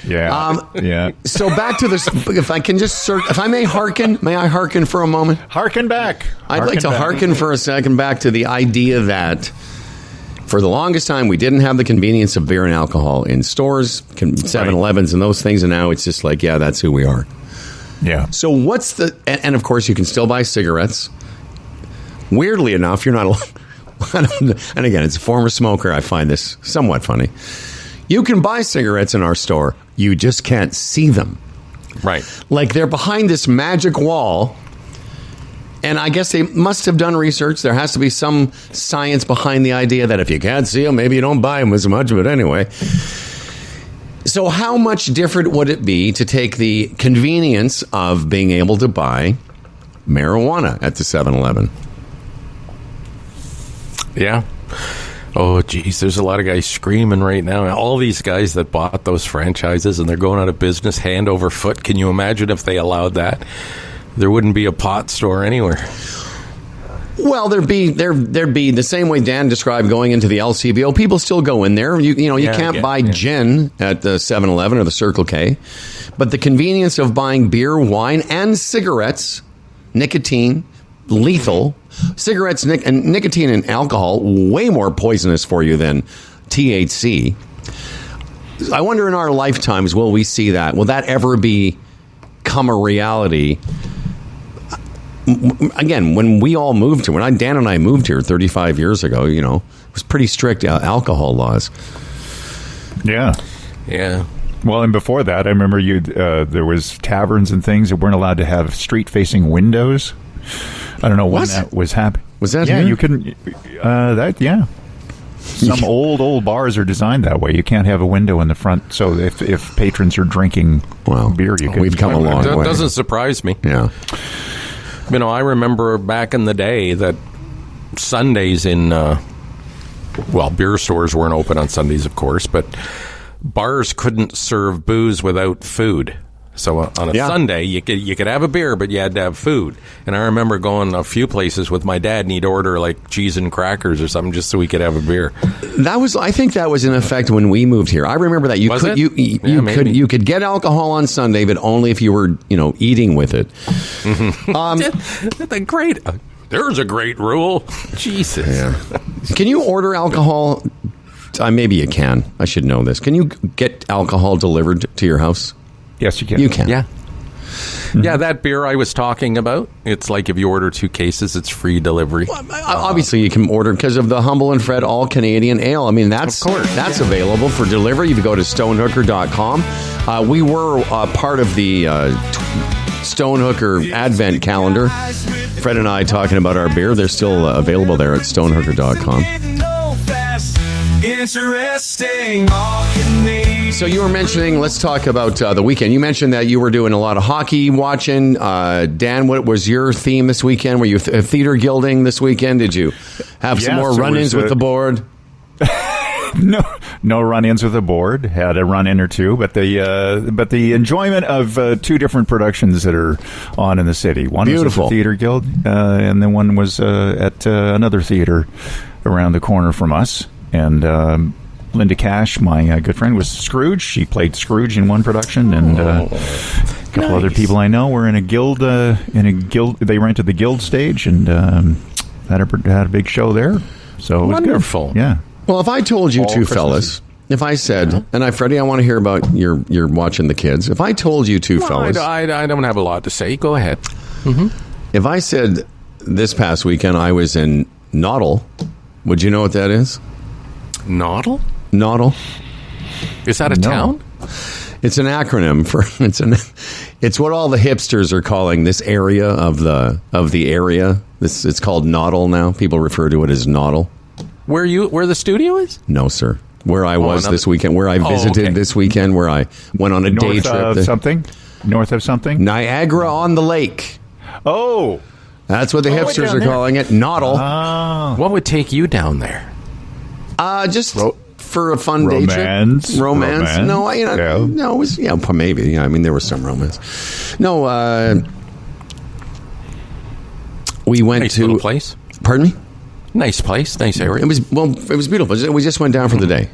Yeah. Yeah. So back to this. If I can just if I may I hearken for a moment? Hearken back. I'd like to hearken for a second back to the idea that for the longest time we didn't have the convenience of beer and alcohol in stores, 7-Elevens and those things, and now it's just like, yeah, that's who we are. Yeah. So what's and of course you can still buy cigarettes. Weirdly enough, you're not allowed. And again, as a former smoker, I find this somewhat funny. You can buy cigarettes in our store. You just can't see them. Right. Like they're behind this magic wall. And I guess they must have done research. There has to be some science behind the idea that if you can't see them, maybe you don't buy them as much. But anyway. So how much different would it be to take the convenience of being able to buy marijuana at the 7-Eleven? Yeah. Oh, geez, there's a lot of guys screaming right now. All these guys that bought those franchises and they're going out of business hand over foot. Can you imagine if they allowed that? There wouldn't be a pot store anywhere. Well, there'd be the same way Dan described going into the LCBO. People still go in there. You can't buy gin at the 7-Eleven or the Circle K. But the convenience of buying beer, wine, and cigarettes, nicotine, lethal. Cigarettes and nicotine and alcohol, way more poisonous for you than THC. I wonder in our lifetimes, will we see that? Will that ever become a reality? Again, when we all moved here, when Dan and I moved here 35 years ago, it was pretty strict alcohol laws. Yeah. Yeah. Well, and before that, I remember there was taverns and things that weren't allowed to have street-facing windows. I don't know when that was happening. Was that here? You couldn't. Some old bars are designed that way. You can't have a window in the front. So if patrons are drinking beer, you can. We've come a long way. That doesn't surprise me. Yeah. I remember back in the day that Sundays in beer stores weren't open on Sundays, of course, but bars couldn't serve booze without food. So on a Yeah. Sunday, you could have a beer, but you had to have food. And I remember going a few places with my dad, and he'd order like cheese and crackers or something just so we could have a beer. I think that was in effect when we moved here. I remember that Was it? Yeah, maybe. you could get alcohol on Sunday, but only if you were eating with it. Great. There's a great rule. Jesus. Yeah. Can you order alcohol? Maybe you can. I should know this. Can you get alcohol delivered to your house? Yes, you can. You can. Yeah. Yeah, that beer I was talking about, it's like if you order 2 cases, it's free delivery. Obviously, you can order because of the Humble and Fred All Canadian Ale. I mean, that's available for delivery. You go to stonehooker.com. We were part of the Stonehooker Advent calendar. Fred and I talking about our beer. They're still available there at stonehooker.com. Interesting. So you were mentioning, let's talk about the weekend. You mentioned that you were doing a lot of hockey watching. Dan, what was your theme this weekend? Were you theater guilding this weekend? Did you have some more run-ins with the board? No run-ins with the board. Had a run-in or two, but the enjoyment of 2 different productions that are on in the city. One was at the Theater Guild, and then one was at another theater around the corner from us. And Linda Cash, my good friend, was Scrooge. She played Scrooge in one production, and a couple other people I know were in a guild. They rented the guild stage and had a big show there. So it was wonderful. Good. Yeah. Well, if I told you All two Christmas. fellas, if I said, and Freddie, I want to hear about your watching the kids. If I told you two fellas, I don't have a lot to say. Go ahead. if I said this past weekend I was in Noddle, would you know what that is? Noddle? Noddle. Is that a town? It's an acronym for it's what all the hipsters are calling this area of the area. It's called Noddle now. People refer to it as Noddle. Where the studio is? No, sir. Where I was another- this weekend, where I visited this weekend, where I went on a day trip. North of something? Niagara on the Lake. Oh. That's what the hipsters are calling it. Noddle. What would take you down there? Just for a fun day trip. Romance. No, no, it was maybe. Yeah, I mean, there was some romance. No, we went Nice to little place. Pardon me. Nice place, nice area. It was beautiful. We just went down for the day.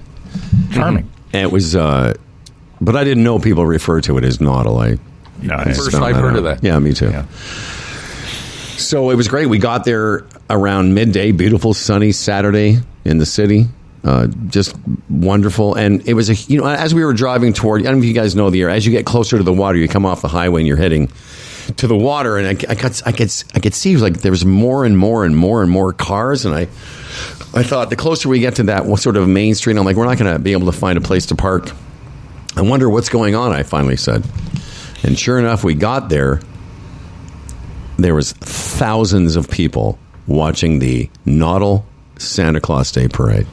Charming. And it was, but I didn't know people refer to it as Noddle. I First found I've that heard out. of that. Yeah, me too. Yeah. So it was great. We got there around midday. Beautiful sunny Saturday in the city. Just wonderful. And it was as we were driving toward, I don't know if you guys know the area, as you get closer to the water, you come off the highway and you're heading to the water, and I could see it was like there was more and more and more and more cars, and I thought the closer we get to that sort of main street, I'm like, we're not going to be able to find a place to park. I wonder what's going on, I finally said. And sure enough, we got there. There was thousands of people watching the Noddle Santa Claus Day Parade.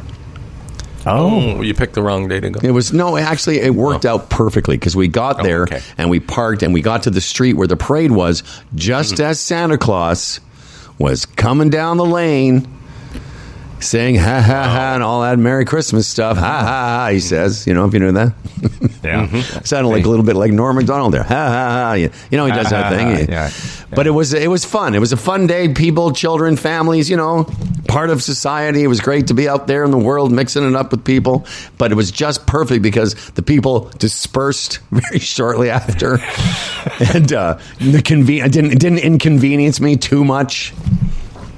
Oh, you picked the wrong day to go. It worked out perfectly because we got there and we parked and we got to the street where the parade was just as Santa Claus was coming down the lane saying ha ha ha and all that Merry Christmas stuff. Ha ha ha, he says. You know, if you knew that. Yeah. Sounded like a little bit like Norm Macdonald there. Ha ha ha. He does that thing. Yeah. But it was fun. It was a fun day. People, children, families, part of society. It was great to be out there in the world mixing it up with people. But it was just perfect because the people dispersed very shortly after. And it didn't inconvenience me too much.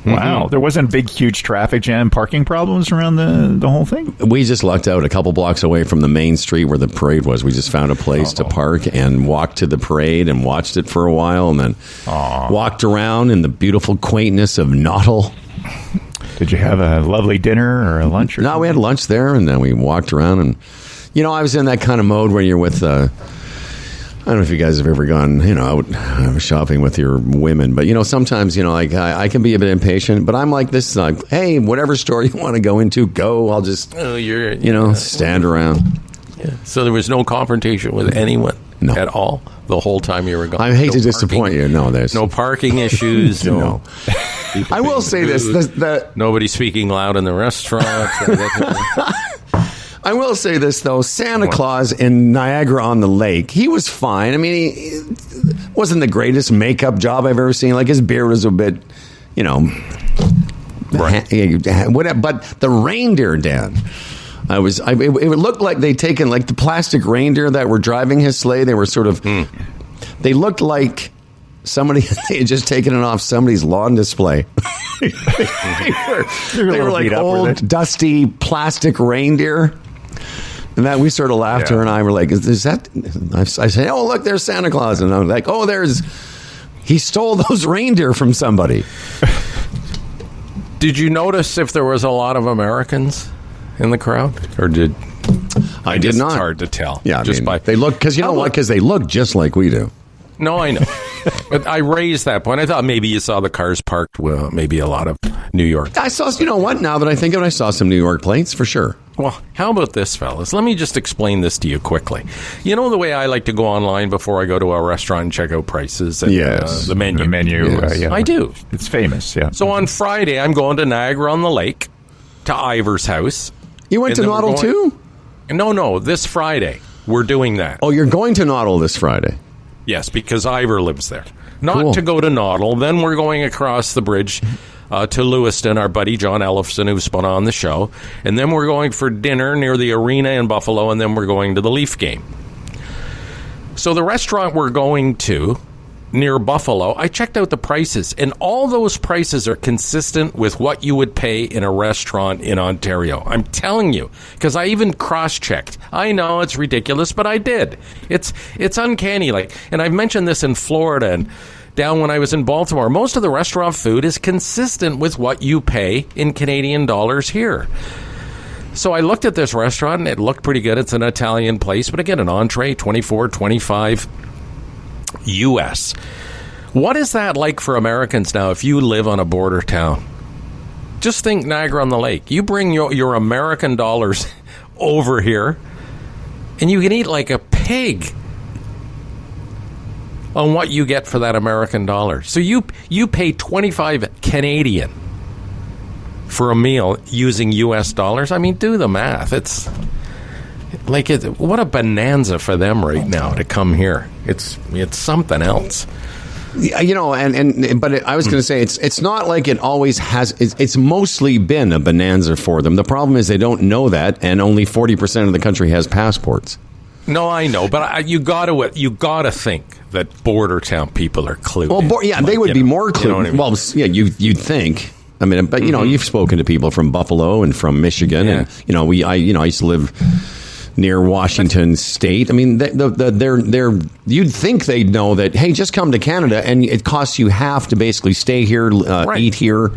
Wow. There wasn't big, huge traffic jam, parking problems around the whole thing? We just lucked out a couple blocks away from the main street where the parade was. We just found a place to park and walked to the parade and watched it for a while and then walked around in the beautiful quaintness of Noddle. Did you have a lovely dinner or a lunch? No, we had lunch there and then we walked around and, I was in that kind of mode where you're with, I don't know if you guys have ever gone, out shopping with your women, but sometimes, like I can be a bit impatient, but I'm like this, like, hey, whatever store you want to go into, go. I'll just, stand around. Yeah. So there was no confrontation with anyone at all the whole time you were gone. I hate to disappoint you. No, there's no parking issues. No. I will say this: nobody speaking loud in the restaurant. I will say this, though. Santa Claus in Niagara-on-the-Lake, he was fine. I mean, he wasn't the greatest makeup job I've ever seen. Like, his beard was a bit, you know... Right. But the reindeer, Dan... it looked like they'd taken, like, the plastic reindeer that were driving his sleigh. They were sort of... They looked like somebody they had just taken it off somebody's lawn display. they were like old, dusty plastic reindeer. And that we sort of laughed. Her and I were like, is that... I said, oh, look, there's Santa Claus. And I'm like, oh, he stole those reindeer from somebody. Did you notice if there was a lot of Americans in the crowd? Or did... I did not. It's hard to tell. Yeah, they look... Because you know what? Because they look just like we do. No, I know. But I raised that point. I thought maybe you saw the cars parked, well, maybe a lot of New York. I saw, you know what, now that I think of it, I saw some New York plates, for sure. Well, how about this, fellas? Let me just explain this to you quickly. You know the way I like to go online before I go to a restaurant and check out prices and the menu? The menu, yes. I do. It's famous, yeah. So on Friday, I'm going to Niagara-on-the-Lake, to Ivor's house. You went to Noddle too? No, this Friday. We're doing that. Oh, you're going to Noddle this Friday? Yes, because Ivor lives there. Not to go to Noddle. Then we're going across the bridge to Lewiston, our buddy John Ellefson, who's been on the show. And then we're going for dinner near the arena in Buffalo, and then we're going to the Leaf game. So the restaurant we're going to near Buffalo, I checked out the prices, and all those prices are consistent with what you would pay in a restaurant in Ontario. I'm telling you, because I even cross-checked. I know it's ridiculous, but I did. It's uncanny. And I've mentioned this in Florida and down when I was in Baltimore. Most of the restaurant food is consistent with what you pay in Canadian dollars here. So I looked at this restaurant, and it looked pretty good. It's an Italian place, but again, an entree, $24, $25 U.S. What is that like for Americans now if you live on a border town? Just think Niagara-on-the-Lake. You bring your American dollars over here, and you can eat like a pig on what you get for that American dollar. So you pay 25 Canadian for a meal using U.S. dollars. I mean, do the math. It's like what a bonanza for them right now to come here. It's something else. You know, but I was going to say it's not like it always has. It's mostly been a bonanza for them. The problem is they don't know that, and only 40% of the country has passports. No, I know, but you got to think that border town people are clued. Well, they would be more clued. You know what I mean? Well, yeah, you'd think. I mean, but you know, you've spoken to people from Buffalo and from Michigan, and you know, I used to live near Washington State. I mean, they're you'd think they'd know that, hey, just come to Canada and it costs you half to basically stay here, eat here.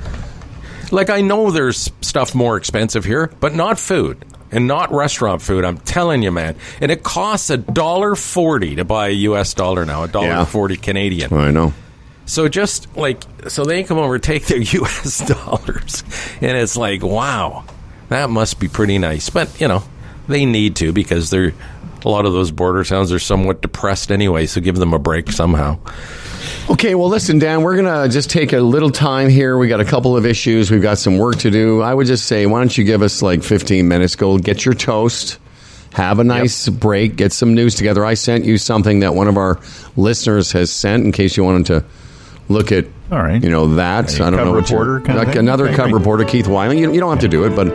Like, I know there's stuff more expensive here, but not food and not restaurant food. I'm telling you, man. And it costs $1.40 to buy a U.S. dollar now, $1.40 Canadian. I know. So so they come over, take their U.S. dollars, and it's like, wow, that must be pretty nice. But, you know, they need to, because a lot of those border towns are somewhat depressed anyway, so give them a break somehow. Okay, well, listen, Dan, we're going to just take a little time here. We got a couple of issues. We've got some work to do. I would just say, why don't you give us like 15 minutes? Go get your toast, have a nice break, get some news together. I sent you something that one of our listeners has sent in case you wanted to look at, all right, you know, that. I don't know what reporter another cub reporter, Keith Weiling. You don't have to do it, but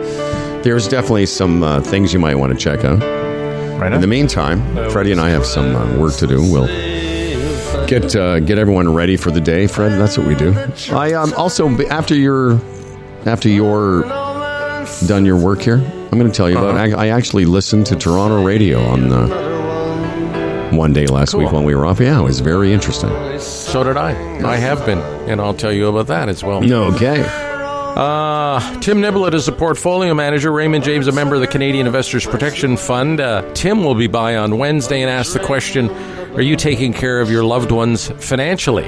there's definitely some things you might want to check out. Right. In the meantime, Freddie and I have some work to do. We'll get everyone ready for the day, Fred. That's what we do. I also after you're done your work here, I'm going to tell you about. I actually listened to Toronto radio on one day last week when we were off. Yeah, it was very interesting. So did I. I have been, and I'll tell you about that as well. Okay. Tim Niblett is a portfolio manager. Raymond James, a member of the Canadian Investors Protection Fund. Tim will be by on Wednesday and ask the question, are you taking care of your loved ones financially?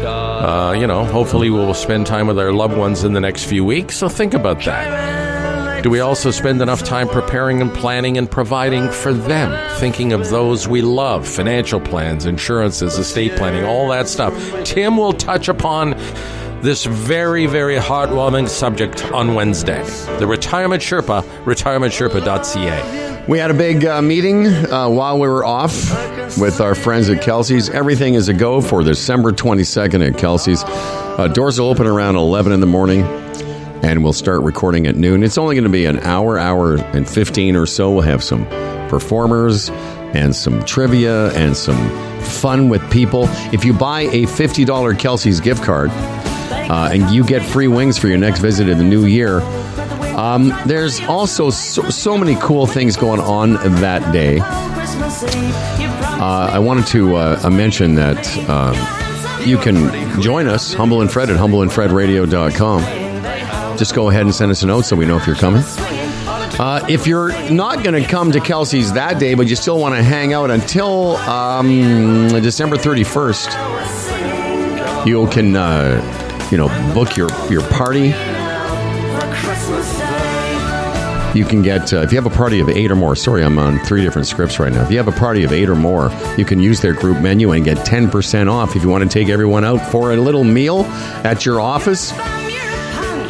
Hopefully we'll spend time with our loved ones in the next few weeks, so think about that. Do we also spend enough time preparing and planning and providing for them, thinking of those we love, financial plans, insurances, estate planning, all that stuff? Tim will touch upon this very, very heartwarming subject on Wednesday. The Retirement Sherpa, retirementsherpa.ca. We had a big meeting while we were off with our friends at Kelsey's. Everything is a go for December 22nd at Kelsey's. Doors will open around 11 in the morning, and we'll start recording at noon. It's only going to be an hour and 15 or so. We'll have some performers and some trivia and some fun with people. If you buy a $50 Kelsey's gift card and you get free wings for your next visit in the new year, there's also so many cool things going on that day. I wanted to mention that you can join us, Humble and Fred, at humbleandfredradio.com. Just go ahead and send us a note so we know if you're coming. If you're not going to come to Kelsey's that day, but you still want to hang out until December 31st, you can, book your party. You can get, if you have a party of 8 or more, sorry, I'm on 3 different scripts right now. If you have a party of 8 or more, you can use their group menu and get 10% off if you want to take everyone out for a little meal at your office.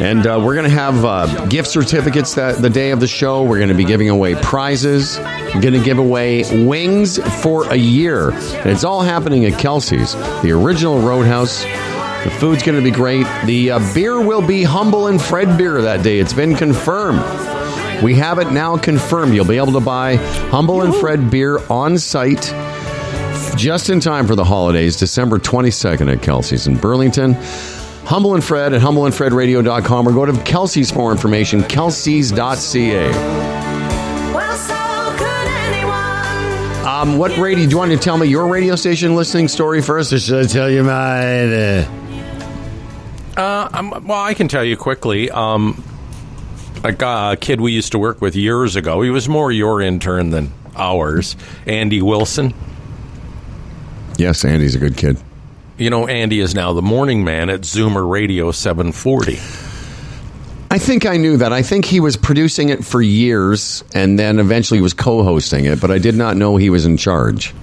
And we're going to have gift certificates the day of the show. We're going to be giving away prizes. We're going to give away wings for a year. And it's all happening at Kelsey's, the original Roadhouse. The food's going to be great. The beer will be Humble and Fred beer that day. It's been confirmed. We have it now confirmed. You'll be able to buy Humble and Fred beer on site just in time for the holidays, December 22nd at Kelsey's in Burlington. Humble and Fred at humbleandfredradio.com, or go to Kelsey's for more information, kelseys.ca. What radio, do you want to tell me your radio station listening story first, or should I tell you mine? Well, I can tell you quickly. A kid we used to work with years ago, he was more your intern than ours, Andy Wilson. Yes, Andy's a good kid. You know, Andy is now the morning man at Zoomer Radio 740. I think I knew that. I think he was producing it for years, and then eventually was co-hosting it, but I did not know he was in charge.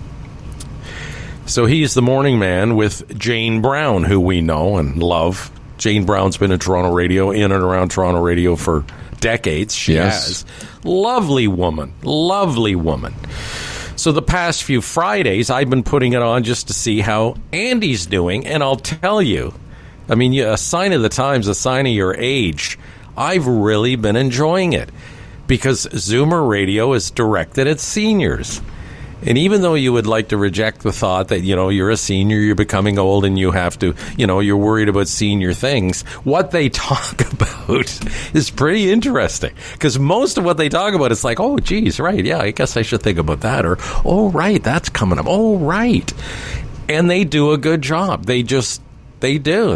So he's the morning man with Jane Brown, who we know and love. Jane Brown's been in Toronto radio, in and around Toronto radio for decades. She has. Lovely woman. So the past few Fridays, I've been putting it on just to see how Andy's doing, and I'll tell you, I mean, a sign of the times, a sign of your age. I've really been enjoying it because Zoomer Radio is directed at seniors. And even though you would like to reject the thought that, you're a senior, you're becoming old, and you have to, you're worried about senior things, what they talk about is pretty interesting. Because most of what they talk about is like, oh, geez, right, yeah, I guess I should think about that. Or, oh, right, that's coming up. Oh, right. And they do a good job. They do.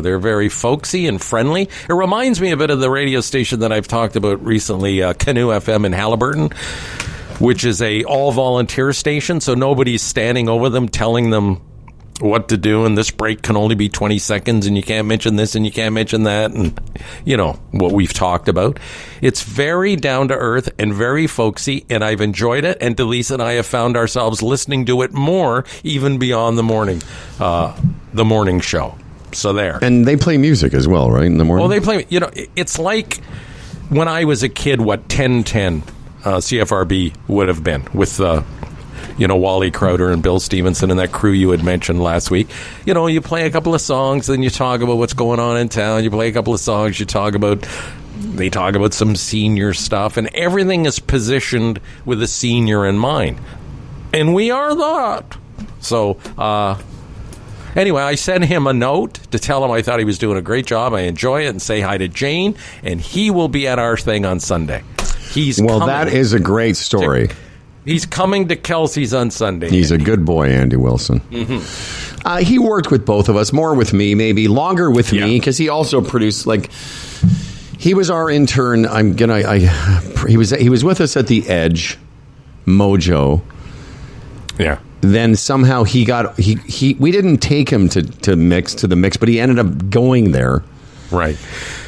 They're very folksy and friendly. It reminds me a bit of the radio station that I've talked about recently, Canoe FM in Haliburton, which is a all-volunteer station, so nobody's standing over them telling them what to do, and this break can only be 20 seconds, and you can't mention this, and you can't mention that, and, what we've talked about. It's very down-to-earth and very folksy, and I've enjoyed it, and Delise and I have found ourselves listening to it more, even beyond the morning show. So there. And they play music as well, right, in the morning? Well, they play, it's like when I was a kid, what 1010 CFRB would have been with, Wally Crowder and Bill Stevenson and that crew you had mentioned last week. You play a couple of songs, then you talk about what's going on in town. You play a couple of songs, they talk about some senior stuff, and everything is positioned with a senior in mind. And we are that. So, anyway, I sent him a note to tell him I thought he was doing a great job. I enjoy it, and say hi to Jane, and he will be at our thing on Sunday. That is a great story. He's coming to Kelsey's on Sunday. He's a good boy, Andy Wilson. Mm-hmm. He worked with both of us, more with me, maybe longer with me, because he also produced, he was our intern. He was with us at the Edge, Mojo. Yeah. Then somehow we didn't take him to the mix, but he ended up going there. Right.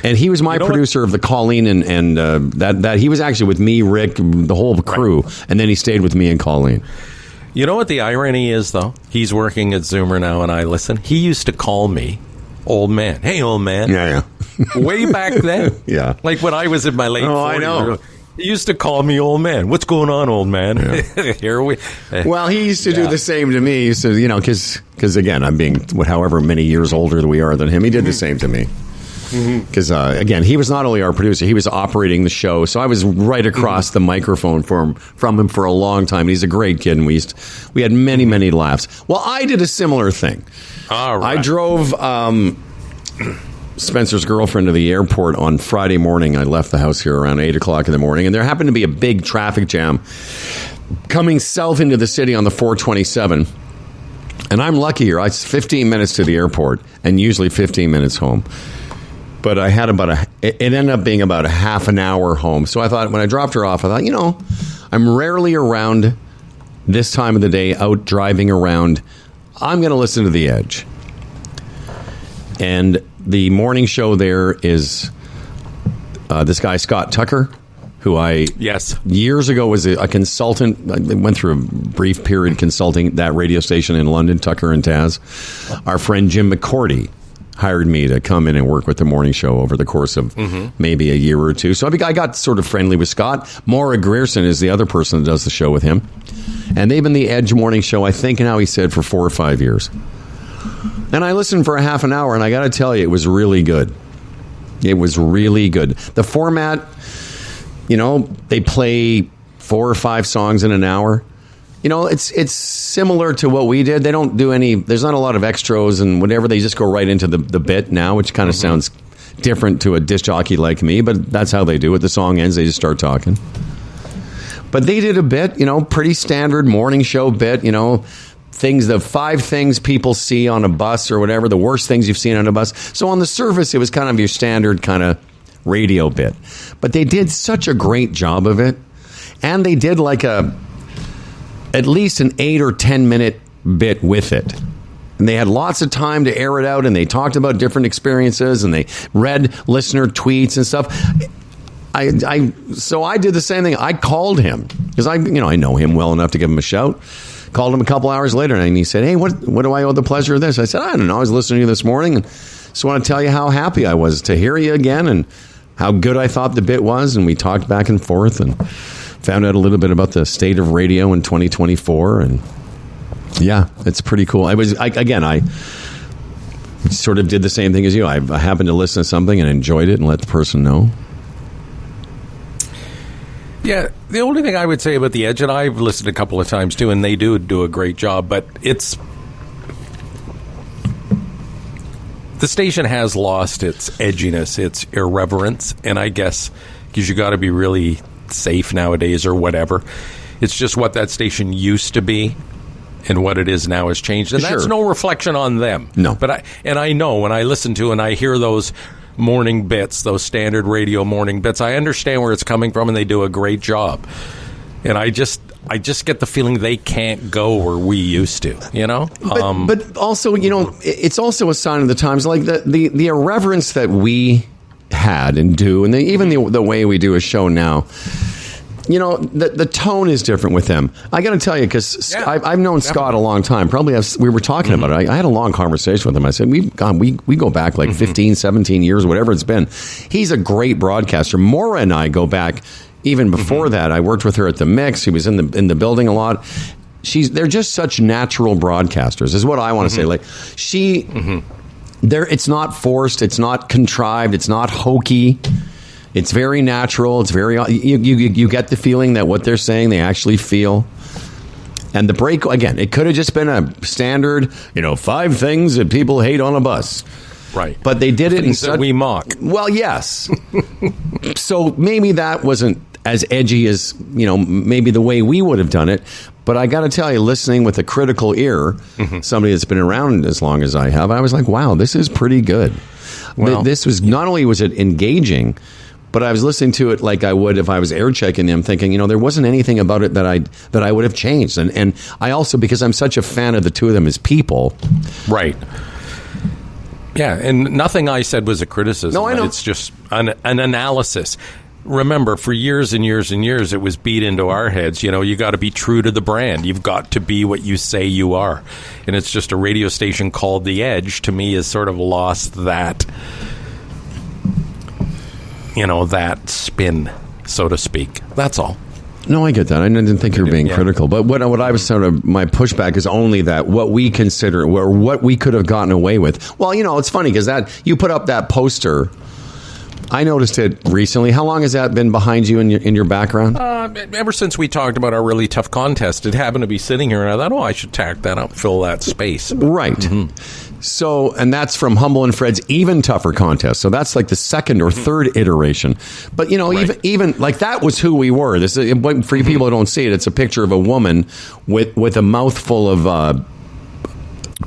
And he was my producer of the Colleen, and that he was actually with me, Rick, the whole crew, right. And then he stayed with me and Colleen. You know what the irony is, though? He's working at Zoomer now, and I listen. He used to call me old man. Hey, old man. Yeah. Way back then. Yeah. Like when I was in my late 40s. I know. He used to call me old man. What's going on, old man? Yeah. Here we. Well, he used to do the same to me. He used to, because again, I'm being however many years older than we are than him. He did the same to me. Because again, he was not only our producer, he was operating the show. So I was right across the microphone from him for a long time. He's a great kid, and we had many laughs. Well, I did a similar thing. All right. I drove Spencer's girlfriend to the airport on Friday morning. I left the house here around 8 o'clock in the morning, and there happened to be a big traffic jam coming south into the city on the 427. And I'm lucky here. It's 15 minutes to the airport and usually 15 minutes home. But I had it ended up being about a half an hour home. So I thought, when I dropped her off, I thought, I'm rarely around this time of the day out driving around. I'm going to listen to The Edge. And the morning show there is this guy, Scott Tucker, who years ago was a consultant. I went through a brief period consulting that radio station in London, Tucker and Taz. Our friend Jim McCordy hired me to come in and work with the morning show over the course of maybe a year or two. So I got sort of friendly with Scott. Maura Grierson is the other person that does the show with him. And they've been the Edge morning show, I think now he said, for 4 or 5 years. And I listened for a half an hour, and I got to tell you, it was really good. It was really good. The format, they play 4 or 5 songs in an hour. It's similar to what we did. They don't do there's not a lot of extras and whatever. They just go right into the bit now, which kind of sounds different to a disc jockey like me, but that's how they do it. The song ends, they just start talking. But they did a bit, pretty standard morning show bit, the 5 things people see on a bus or whatever, the worst things you've seen on a bus. So on the surface, it was kind of your standard kind of radio bit. But they did such a great job of it. And they did at least an 8 or 10 minute bit with it. And they had lots of time to air it out, and they talked about different experiences, and they read listener tweets and stuff. So I did the same thing. I called him because I know him well enough to give him a shout. Called him a couple hours later, and he said, "Hey, what do I owe the pleasure of this?" I said, "I don't know. I was listening to you this morning, and just want to tell you how happy I was to hear you again, and how good I thought the bit was." And we talked back and forth, and found out a little bit about the state of radio in 2024, and yeah, it's pretty cool. I sort of did the same thing as you. I happened to listen to something and enjoyed it and let the person know. Yeah, the only thing I would say about The Edge, and I've listened a couple of times too, and they do a great job, but the station has lost its edginess, its irreverence, and I guess because you got to be really safe nowadays or whatever. It's just what that station used to be, and what it is now has changed, and that's no reflection on them. No, but I know when I listen to and I hear those morning bits, those standard radio morning bits, I understand where it's coming from, and they do a great job. And I just get the feeling they can't go where we used to, But also, it's also a sign of the times, like the irreverence that we had and do, and even the way we do a show now. The tone is different with them. I got to tell you, because I've known Scott a long time. Probably we were talking about it. I had a long conversation with him. I said, we go back like 15, 17 years, whatever it's been. He's a great broadcaster. Maura and I go back even before that. I worked with her at the Mix. He was in the building a lot. They're just such natural broadcasters, is what I want to say. Like it's not forced. It's not contrived. It's not hokey. It's very natural. It's very you get the feeling that what they're saying they actually feel. And the break, again, it could have just been a standard, 5 things that people hate on a bus. Right. But they did it in such... we mock. Well, yes. So maybe that wasn't as edgy as, maybe the way we would have done it. But I got to tell you, listening with a critical ear, somebody that's been around as long as I have, I was like, wow, this is pretty good. Well, this was, not only was it engaging, but I was listening to it like I would if I was air checking them, thinking, there wasn't anything about it that I would have changed. And I also, because I'm such a fan of the two of them as people. Right. Yeah, and nothing I said was a criticism. No, I know. It's just an analysis. remember, for years and years and years, it was beat into our heads, you got to be true to the brand. You've got to be what you say you are. And it's just a radio station called The Edge, to me, has sort of lost that, that spin, so to speak. That's all. No, I get that. I didn't think you were being critical. But what I was sort of, my pushback is only that what we consider, or what we could have gotten away with. Well, it's funny because you put up that poster. I noticed it recently. How long has that been behind you in your background? Ever since we talked about our really tough contest, it happened to be sitting here, and I thought, I should tack that up, fill that space. Right. Mm-hmm. So, and that's from Humble and Fred's Even Tougher contest. So that's like the second or third iteration. But, right. even like that was who we were. This is, for you people who don't see it, it's a picture of a woman with a mouthful of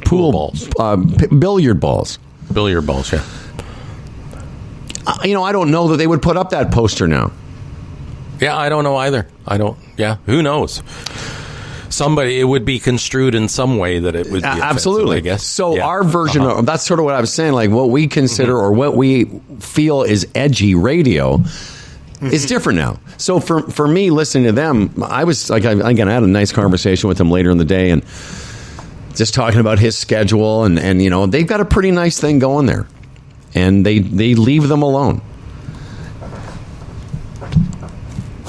pool balls. Billiard balls. Billiard balls, yeah. I don't know that they would put up that poster now. Yeah, I don't know either. Who knows? It would be construed in some way that it would be absolutely, I guess. So our version of, that's sort of what I was saying, like what we consider or what we feel is edgy radio is different now. So for me, listening to them, I was like, I had a nice conversation with them later in the day and just talking about his schedule and they've got a pretty nice thing going there. And they leave them alone,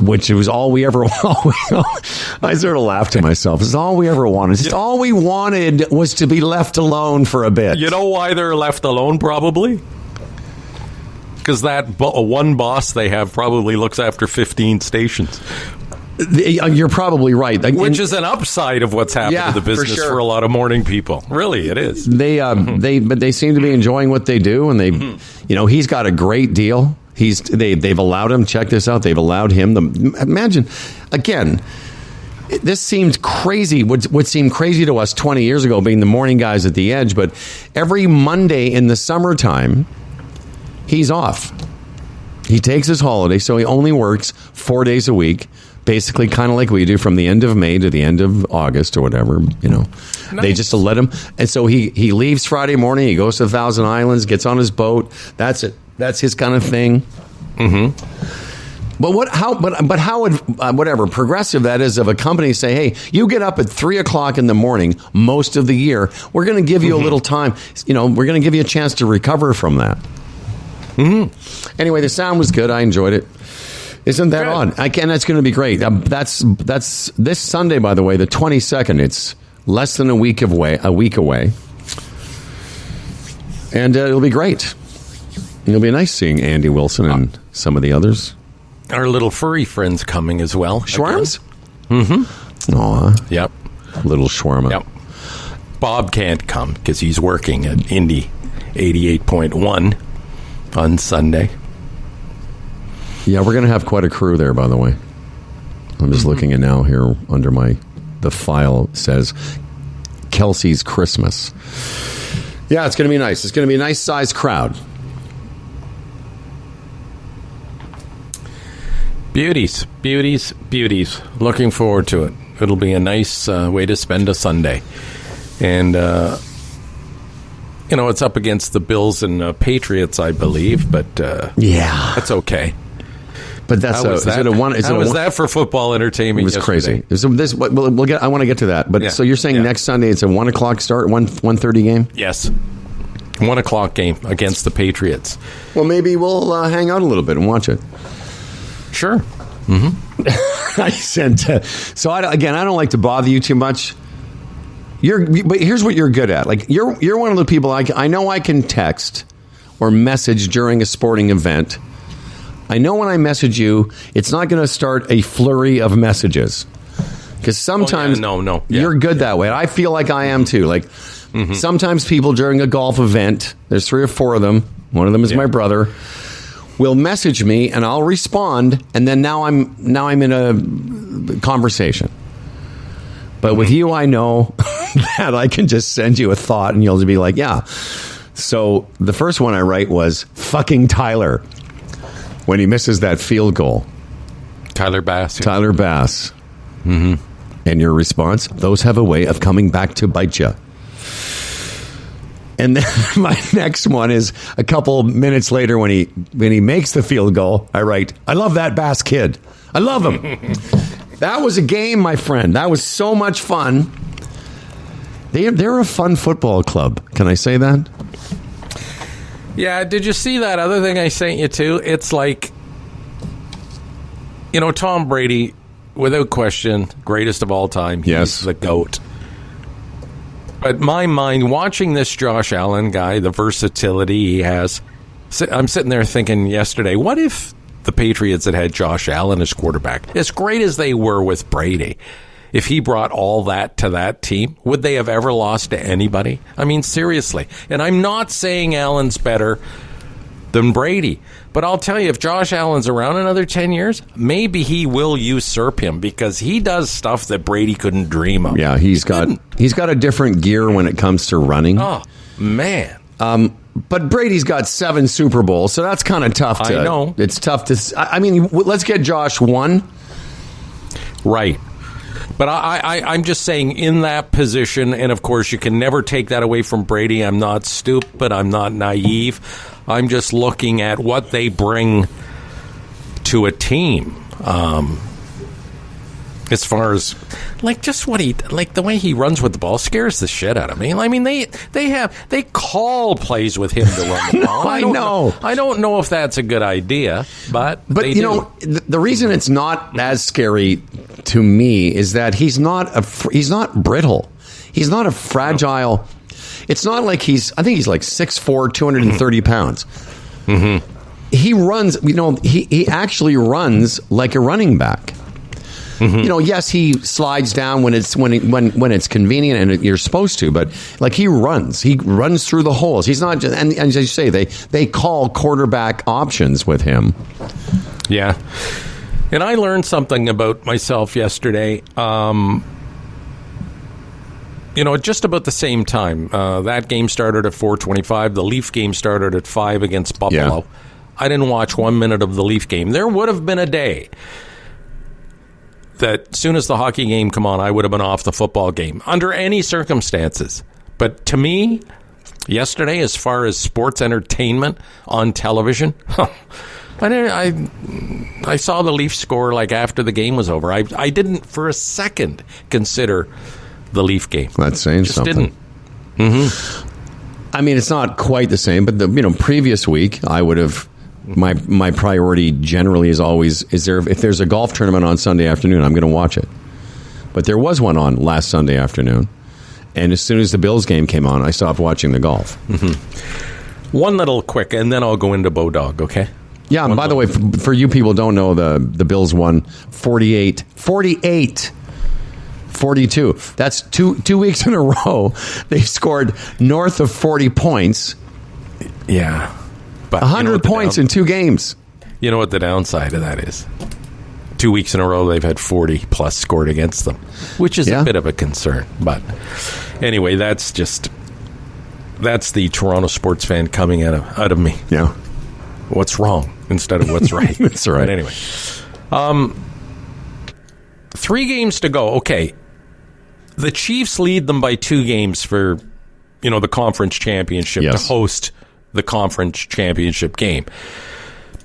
which was all we ever. I sort of laughed to myself. It's all we ever wanted. Just all we wanted was to be left alone for a bit. You know why they're left alone? Probably because that one boss they have probably looks after 15 stations. You're probably right. Which is an upside of what's happened to the business for a lot of morning people. Really, it is. But they seem to be enjoying what they do, and he's got a great deal. They've allowed him. Check this out. They've allowed him. Imagine again. This seemed crazy. Would seem crazy to us 20 years ago, being the morning guys at the Edge. But every Monday in the summertime, he's off. He takes his holiday, so he only works 4 days a week. Basically, kind of like we do from the end of May to the end of August or whatever, Nice. They just let him. And so he leaves Friday morning. He goes to Thousand Islands, gets on his boat. That's it. That's his kind of thing. Mm-hmm. But how would whatever progressive that is of a company say, hey, you get up at 3:00 in the morning most of the year. We're going to give you a little time. We're going to give you a chance to recover from that. Mm-hmm. Anyway, the sound was good. I enjoyed it. Isn't that odd? That's going to be great. That's this Sunday, by the way, the 22nd. It's less than a week away, and it'll be great. It'll be nice seeing Andy Wilson and some of the others. Our little furry friends coming as well. Schwarms? Mm-hmm. Aw. Yep. Little shawarma. Yep. Bob can't come because he's working at Indy 88.1 on Sunday. Yeah, we're going to have quite a crew there, by the way. I'm just looking at now here under the file says Kelsey's Christmas. Yeah, it's going to be nice. It's going to be a nice sized crowd. Beauties. Looking forward to it. It'll be a nice way to spend a Sunday. And, it's up against the Bills and Patriots, I believe, but that's okay. But that's how was that for football entertainment? It was yesterday? crazy. So we'll get. I want to get to that. But so you're saying next Sunday it's a 1:00 start, 1:30 game? Yes, 1:00 game against the Patriots. Well, maybe we'll hang out a little bit and watch it. Sure. Mm-hmm. I sent. So I don't like to bother you too much. But here's what you're good at. Like you're one of the people I know I can text or message during a sporting event. I know when I message you, it's not going to start a flurry of messages. Because sometimes you're good that way. I feel like I am too. Like sometimes people during a golf event, there's 3 or 4 of them. One of them is my brother. Will message me and I'll respond, and then now I'm in a conversation. But with you, I know that I can just send you a thought, and you'll be like, yeah. So the first one I write was fucking Tyler. When he misses that field goal. Tyler Bass. Mm-hmm. And your response, those have a way of coming back to bite you. And then my next one is a couple minutes later when he makes the field goal. I write, I love that Bass kid. I love him. That was a game, my friend. That was so much fun. They're a fun football club. Can I say that? Yeah, did you see that other thing I sent you too? It's like, Tom Brady, without question, greatest of all time. He's the GOAT. But my mind, watching this Josh Allen guy, the versatility he has, I'm sitting there thinking yesterday, what if the Patriots had Josh Allen as quarterback? As great as they were with Brady, if he brought all that to that team, would they have ever lost to anybody? I mean, seriously. And I'm not saying Allen's better than Brady, but I'll tell you, if Josh Allen's around another 10 years, maybe he will usurp him because he does stuff that Brady couldn't dream of. Yeah, he's got a different gear when it comes to running. Oh, man. But Brady's got 7 Super Bowls, so that's kind of tough to... I know. It's tough to... I mean, let's get Josh 1. Right. But I'm just saying, in that position, and of course you can never take that away from Brady. I'm not stupid. I'm not naive. I'm just looking at what they bring to a team. As far as, just what the way he runs with the ball scares the shit out of me. I mean, they call plays with him to run the ball. I know. I don't know if that's a good idea, but they do. The reason it's not as scary to me is that he's not brittle. He's not a fragile. It's not like I think he's like 6'4", 230 pounds. Mm-hmm. He runs, he actually runs like a running back. Mm-hmm. Yes, he slides down when it's convenient and you're supposed to, but he runs through the holes. He's not just, and as you say, they call quarterback options with him. Yeah, and I learned something about myself yesterday. Just about the same time, that game started at 4:25. The Leaf game started at 5 against Buffalo. Yeah. I didn't watch 1 minute of the Leaf game. There would have been a day that as soon as the hockey game come on, I would have been off the football game under any circumstances. But to me, yesterday, as far as sports entertainment on television, I saw the Leafs score after the game was over. I didn't for a second consider the Leaf game. That's saying just something. Didn't. Mm-hmm. I mean, it's not quite the same, but the previous week I would have. My priority generally is always if there's a golf tournament on Sunday afternoon, I'm going to watch it. But there was one on last Sunday afternoon, and as soon as the Bills game came on, I stopped watching the golf. Mm-hmm. One little quick, and then I'll go into Bodog, okay? Yeah, and by the way, for you people who don't know, the Bills won 48-42. That's two weeks in a row. They scored north of 40 points. Yeah. 100 points in 2 games. You know what the downside of that is? 2 weeks in a row, they've had 40 plus scored against them, which is a bit of a concern. But anyway, that's the Toronto sports fan coming out of me. Yeah. What's wrong instead of what's right. That's right. But anyway, 3 games to go. Okay. The Chiefs lead them by 2 games for, the conference championship to host the conference championship game.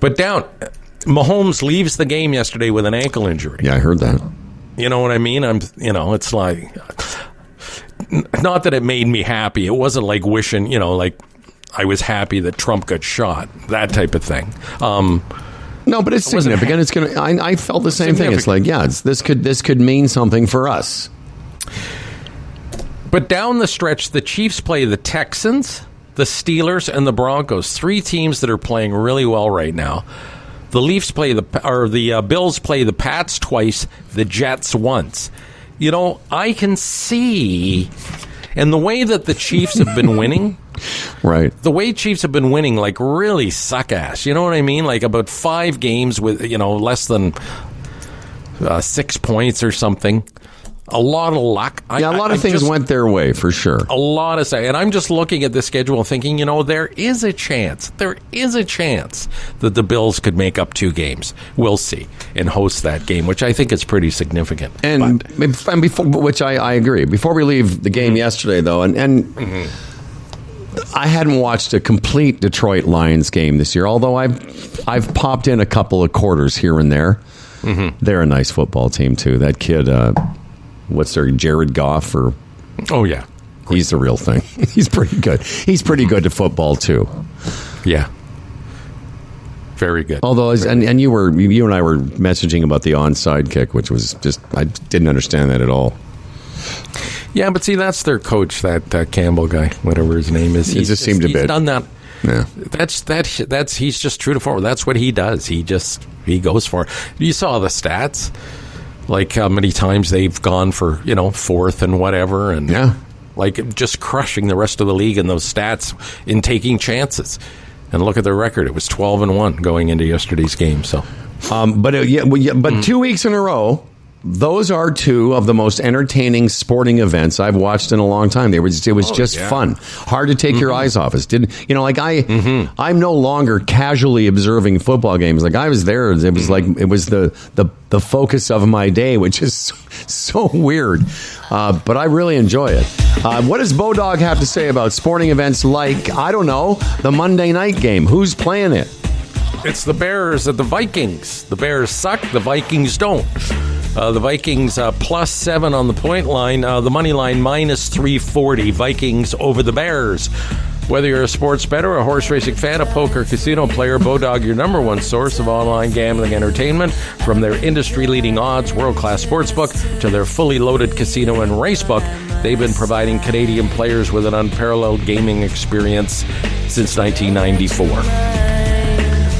But Mahomes leaves the game yesterday with an ankle injury. Yeah, I heard that. You know what I mean? It's like, not that it made me happy. It wasn't like wishing, I was happy that Trump got shot, that type of thing. No, but it's significant. It's gonna. I felt the same thing. It's like, this could mean something for us. But down the stretch, the Chiefs play the Texans, the Steelers, and the Broncos. 3 teams that are playing really well right now. The Leafs play the Bills play the Pats twice, the Jets once. I can see, and the way that the Chiefs have been winning, right? The way Chiefs have been winning, really suck ass. You know what I mean? About 5 games with less than 6 points or something. A lot of luck. A lot of things went their way, for sure. A lot of say. And I'm just looking at the schedule and thinking, there is a chance. There is a chance that the Bills could make up 2 games. We'll see. And host that game, which I think is pretty significant. And before, which I agree. Before we leave the game yesterday, though, and I hadn't watched a complete Detroit Lions game this year, although I've popped in a couple of quarters here and there. Mm-hmm. They're a nice football team too. That kid, what's their Jared Goff? Or oh yeah, he's the real thing. He's pretty good. He's pretty good at football too. Yeah, very good. Although, and you and I were messaging about the onside kick, which was just I didn't understand that at all. Yeah, but see, that's their coach, that Campbell guy, whatever his name is. It just seemed a bit. He's done that. Yeah. That's he's just true to form. That's what he does. He goes for it. You saw the stats, like how many times they've gone for fourth and whatever, and like just crushing the rest of the league in those stats in taking chances. And look at their record; it was 12-1 going into yesterday's game. So, but 2 weeks in a row. Those are two of the most entertaining sporting events I've watched in a long time. It was just fun, hard to take your eyes off us. I'm no longer casually observing football games. Like I was there. It was like it was the focus of my day, which is so weird. But I really enjoy it. What does Bodog have to say about sporting events like, I don't know, the Monday night game? Who's playing it? It's the Bears at the Vikings. The Bears suck. The Vikings don't. The Vikings +7 on the point line. The money line -340. Vikings over the Bears. Whether you're a sports bettor, a horse racing fan, a poker casino player, Bodog, your number one source of online gambling entertainment. From their industry-leading odds, world-class sportsbook, to their fully loaded casino and racebook, they've been providing Canadian players with an unparalleled gaming experience since 1994.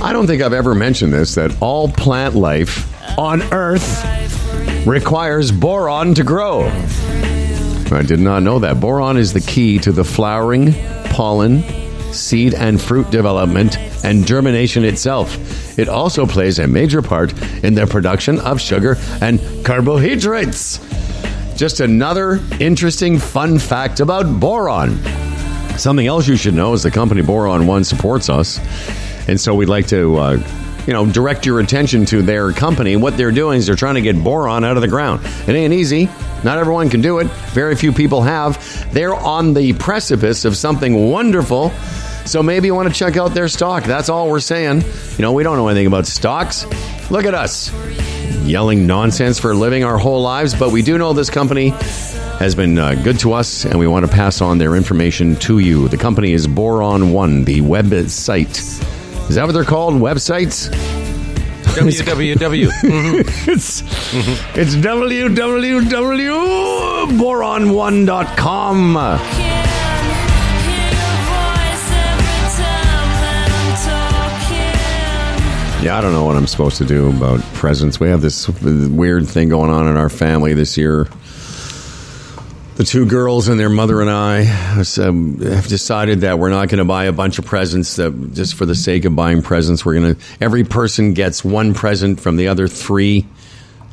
I don't think I've ever mentioned this, that all plant life on Earth requires boron to grow. I did not know that. Boron is the key to the flowering, pollen, seed and fruit development and germination itself. It also plays a major part in the production of sugar and carbohydrates. Just another interesting fun fact about boron. Something else you should know is the company Boron One supports us. And so we'd like to direct your attention to their company. What they're doing is they're trying to get boron out of the ground. It ain't easy. Not everyone can do it. Very few people have. They're on the precipice of something wonderful. So maybe you want to check out their stock. That's all we're saying. We don't know anything about stocks. Look at us yelling nonsense for a living our whole lives. But we do know this company has been good to us, and we want to pass on their information to you. The company is Boron One, the website. Is that what they're called? Websites? www. It's www.boron1.com. Yeah, I don't know what I'm supposed to do about presents. We have this weird thing going on in our family this year. The two girls and their mother and I have decided that we're not going to buy a bunch of presents just for the sake of buying presents. Every person gets one present from the other three.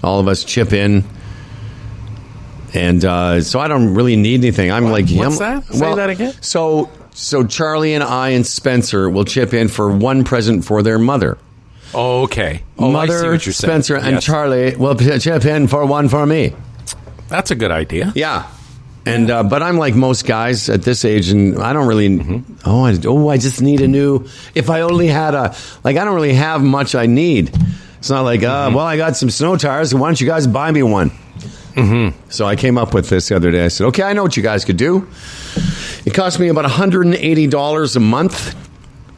All of us chip in. And so I don't really need anything. What's that? Say that again. So Charlie and I and Spencer will chip in for one present for their mother. Oh, okay. Oh, Mother, I see what you're saying. Spencer, and Charlie will chip in for one for me. That's a good idea. Yeah. And but I'm like most guys at this age, and I don't really. I just need a new. If I only had I don't really have much I need. It's not like I got some snow tires. Why don't you guys buy me one? Mm-hmm. So I came up with this the other day. I said, okay, I know what you guys could do. It cost me about $180 a month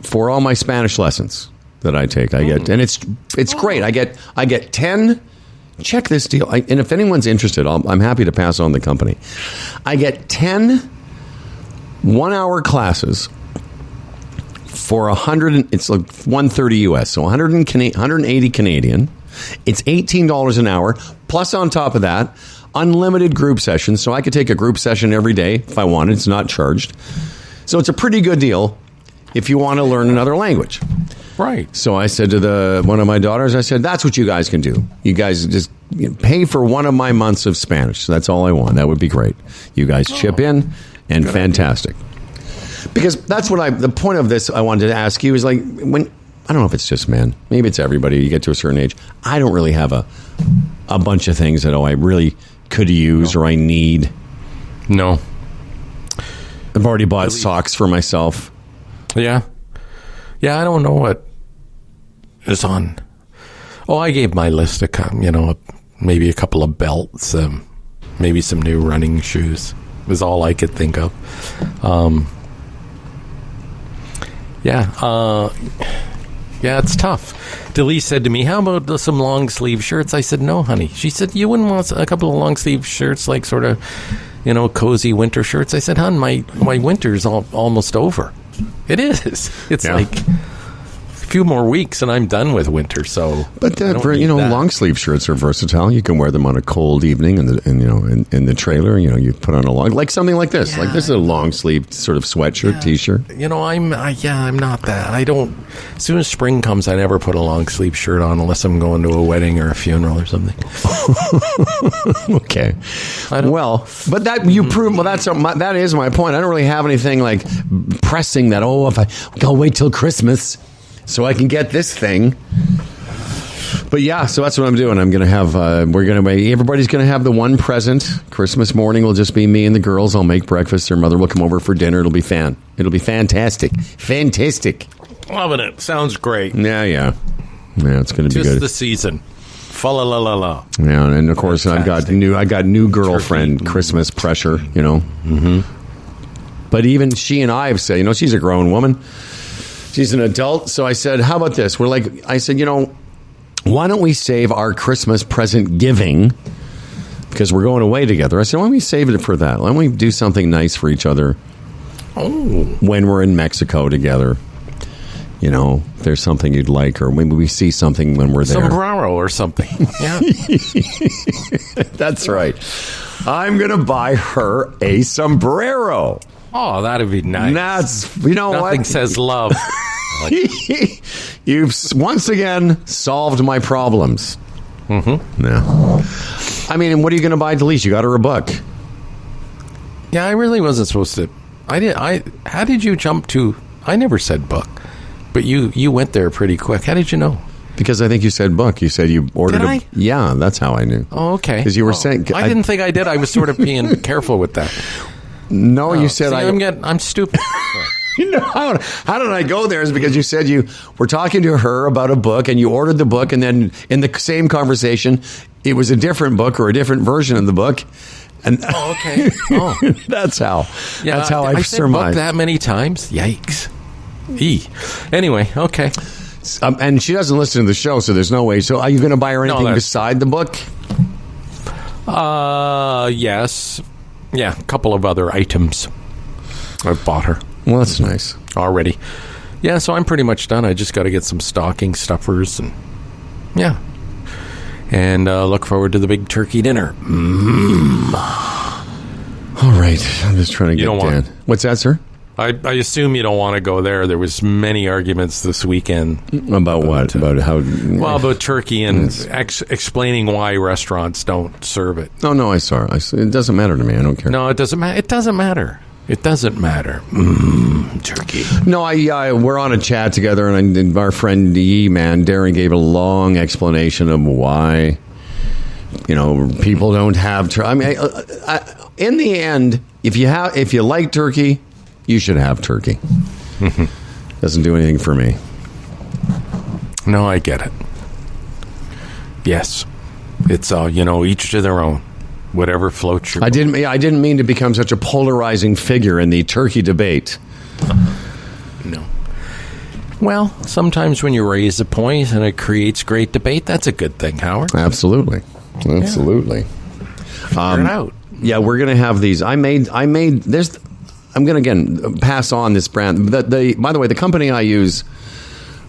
for all my Spanish lessons that I take. I get, and it's great. I get 10. Check this deal. And if anyone's interested, I'm happy to pass on the company. I get 10 one-hour classes for it's like $130 US, so 180 Canadian. It's $18 an hour. Plus, on top of that, unlimited group sessions. So I could take a group session every day if I wanted. It's not charged. So it's a pretty good deal if you want to learn another language. Right. So I said to one of my daughters, I said, that's what you guys can do. You guys just pay for one of my months of Spanish. That's all I want. That would be great. You guys chip in, and fantastic. Because that's what the point of this I wanted to ask you is I don't know if it's just men. Maybe it's everybody. You get to a certain age. I don't really have a bunch of things that, I really could use or I need. No. I've already bought socks for myself. Yeah. Yeah, I don't know what is on. Oh, I gave my list maybe a couple of belts, maybe some new running shoes was all I could think of. Yeah, it's tough. Delise said to me, how about some long sleeve shirts? I said, no, honey. She said, you wouldn't want a couple of long sleeve shirts, like sort of, cozy winter shirts? I said, hon, my winter's almost over. It is. It's like a few more weeks and I'm done with winter. So, but long sleeve shirts are versatile. You can wear them on a cold evening in the trailer. You put on like something like this. Yeah. Like this is a long sleeve sort of sweatshirt, t-shirt. I'm not that. I don't. As soon as spring comes, I never put a long sleeve shirt on unless I'm going to a wedding or a funeral or something. Okay. Well, but that you prove. Well, that is my point. I don't really have anything like pressing that. Oh, if I'll wait till Christmas so I can get this thing. But yeah, so that's what I'm doing. I'm going to have, everybody's going to have the one present. Christmas morning will just be me and the girls. I'll make breakfast. Their mother will come over for dinner. It'll be fantastic. Fantastic. Loving it. Sounds great. Yeah, it's going to be good. Just the season. Fa la la la la. Yeah, and of course I got new girlfriend Turkey. Christmas pressure, Mm-hmm. But even she and I have said, she's a grown woman. She's an adult. So I said, how about this? I said, why don't we save our Christmas present giving? Because we're going away together. I said, why don't we save it for that? Why don't we do something nice for each other when we're in Mexico together? If there's something you'd like, or maybe we see something when we're there. Sombrero or something. Yeah. That's right. I'm going to buy her a sombrero. Oh, that'd be nice. That's, Nothing says love. You've once again solved my problems. Mm-hmm. Yeah. I mean, what are you going to buy, Delise? You got her a book. Yeah, I really wasn't supposed to. How did you jump to? I never said book, but you went there pretty quick. How did you know? Because I think you said book. You said you ordered. Did I? Yeah, that's how I knew. Oh, okay. Because you were saying. I didn't think I did. I was sort of being careful with that. No, you said I'm stupid. How did I go there? Is because you said you were talking to her about a book and you ordered the book, and then in the same conversation, it was a different book or a different version of the book. And okay. Oh, that's how. Yeah, that's how I said surmised. Book that many times. Yikes. Anyway, okay. And she doesn't listen to the show, so there's no way. So are you going to buy her anything beside the book? Yes. Yeah, a couple of other items I've bought her. Well, that's nice. Already. Yeah, so I'm pretty much done. I just got to get some stocking stuffers and look forward to the big turkey dinner. All right. I'm just trying to get Dan. What's that, sir? I assume you don't want to go there. There was many arguments this weekend. About what? About how? Well, about turkey and explaining why restaurants don't serve it. Oh, no, I saw it. It doesn't matter to me. I don't care. No, it doesn't matter. It doesn't matter. It doesn't matter. Turkey. No, we're on a chat together, and our friend Darren gave a long explanation of why, people don't have turkey. I mean, in the end, if you like turkey, you should have turkey. Doesn't do anything for me. No, I get it. Yes, it's each to their own. Whatever floats your boat. I didn't mean to become such a polarizing figure in the turkey debate. No. Well, sometimes when you raise a point and it creates great debate, that's a good thing, Howard. Absolutely. Figure it out. Yeah, we're going to have these. I'm going to again pass on this brand. By the way, the company I use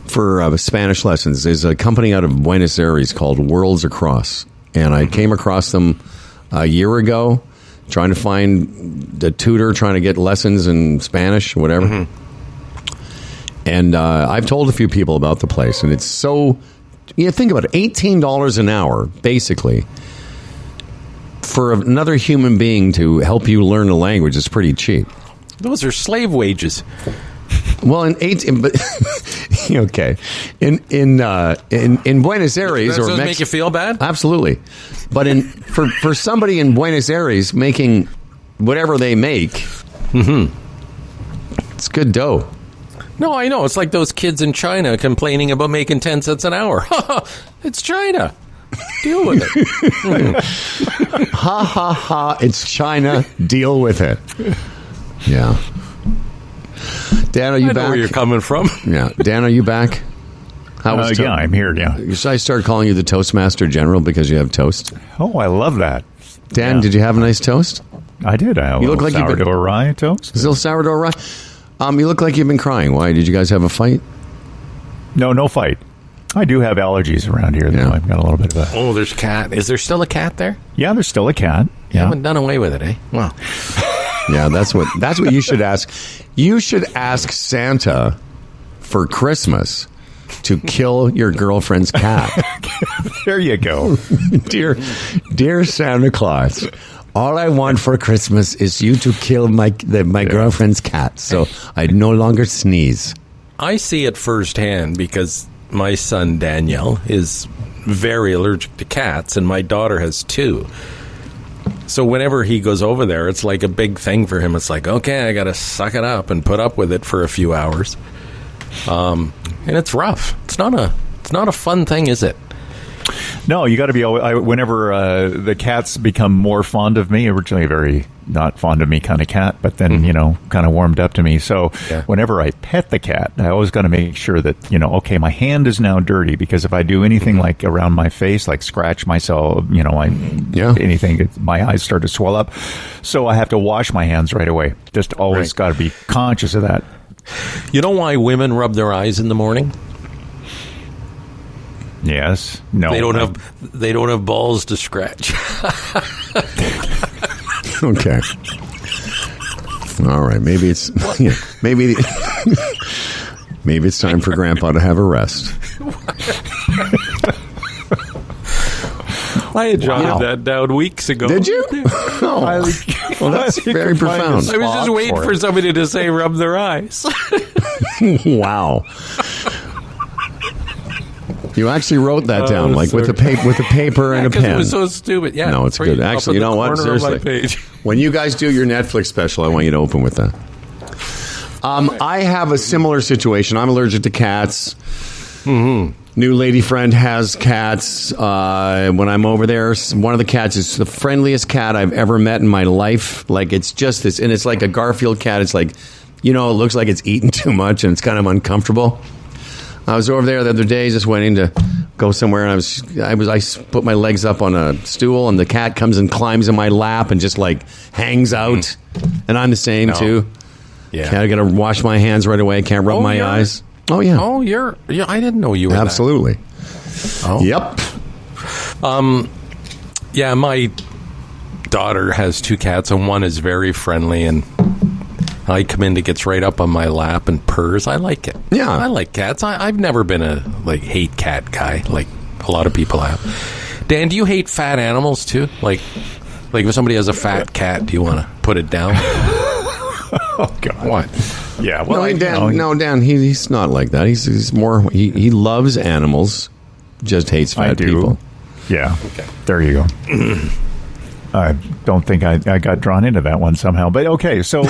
for Spanish lessons is a company out of Buenos Aires called Worlds Across, and I came across them a year ago, trying to find a tutor, trying to get lessons in Spanish, whatever. Mm-hmm. And I've told a few people about the place, and it's so. Think about it: $18 an hour, basically, for another human being to help you learn a language is pretty cheap. Those are slave wages. Well, okay, in Buenos Aires, does make you feel bad? Absolutely, but for somebody in Buenos Aires making whatever they make, It's good dough. No, I know. It's like those kids in China complaining about making 10 cents an hour. It's China. Deal with it. Ha, ha, ha. It's China. Deal with it. Yeah. Dan, are you I know back? where you're coming from. Yeah. Dan, are you back? How was yeah, I'm here, yeah. Should I start calling you the Toastmaster General because you have toast? Oh, I love that. Dan, Yeah. did you have a nice toast? I did. You look like you've been- sourdough rye toast. Still sourdough rye? You look like you've been crying. Why? Did you guys have a fight? No fight. I do have allergies around here, though. Yeah. I've got a little bit of a... Oh, there's a cat. Is there still a cat there? Yeah, there's still a cat. You Yeah. haven't done away with it, eh? Well, Yeah, that's what you should ask. You should ask Santa for Christmas to kill your girlfriend's cat. There you go. Dear Santa Claus, all I want for Christmas is you to kill my girlfriend's cat, so I no longer sneeze. I see it firsthand because my son Daniel is very allergic to cats, and my daughter has 2. So whenever he goes over there, it's like a big thing for him. It's like, okay, I got to suck it up and put up with it for a few hours. And it's rough. It's not a fun thing, is it? No, you got to be. Whenever the cats become more fond of me, originally a very not fond of me kind of cat, but then kind of warmed up to me. So Yeah. whenever I pet the cat, I always got to make sure that okay, my hand is now dirty because if I do anything like around my face, like scratch myself, anything, my eyes start to swell up. So I have to wash my hands right away. Just always Right. got to be conscious of that. You know why women rub their eyes in the morning? Yes. No. They don't have balls to scratch. Okay. All right. Maybe it's maybe it's time for Grandpa to have a rest. I had jotted Wow. that down weeks ago. Did you? Oh, well, that's very profound. I was just waiting for somebody to say rub their eyes. Wow. You actually wrote that down, like with sorry. a paper and a Because pen. it was so stupid. Yeah. No, it's right good. up Actually, in you know the what? corner of my Seriously. page. When you guys do your Netflix special, I want you to open with that. I have a similar situation. I'm allergic to cats. Mm-hmm. New lady friend has cats. When I'm over there, one of the cats is the friendliest cat I've ever met in my life. Like, it's just this, and it's like a Garfield cat. It's like, it looks like it's eaten too much, and it's kind of uncomfortable. I was over there the other day, just waiting to go somewhere, and I put my legs up on a stool, and the cat comes and climbs in my lap and just like hangs out, and I'm the same too. Yeah. I got to wash my hands right away. Can't rub my eyes. Oh yeah. Oh, I didn't know you were Absolutely. That. Oh. Yep. Yeah, my daughter has 2 cats, and one is very friendly, and I come in, it gets right up on my lap and purrs. I like it. Yeah. I like cats. I've never been a hate cat guy like a lot of people have. Dan, do you hate fat animals too? Like if somebody has a fat cat, do you want to put it down? Oh God. What? Yeah. Well, Dan, he's not like that. He's more. He loves animals, just hates I fat do. people. Yeah. Okay. There you go. I don't think I got drawn into that one somehow, but okay. So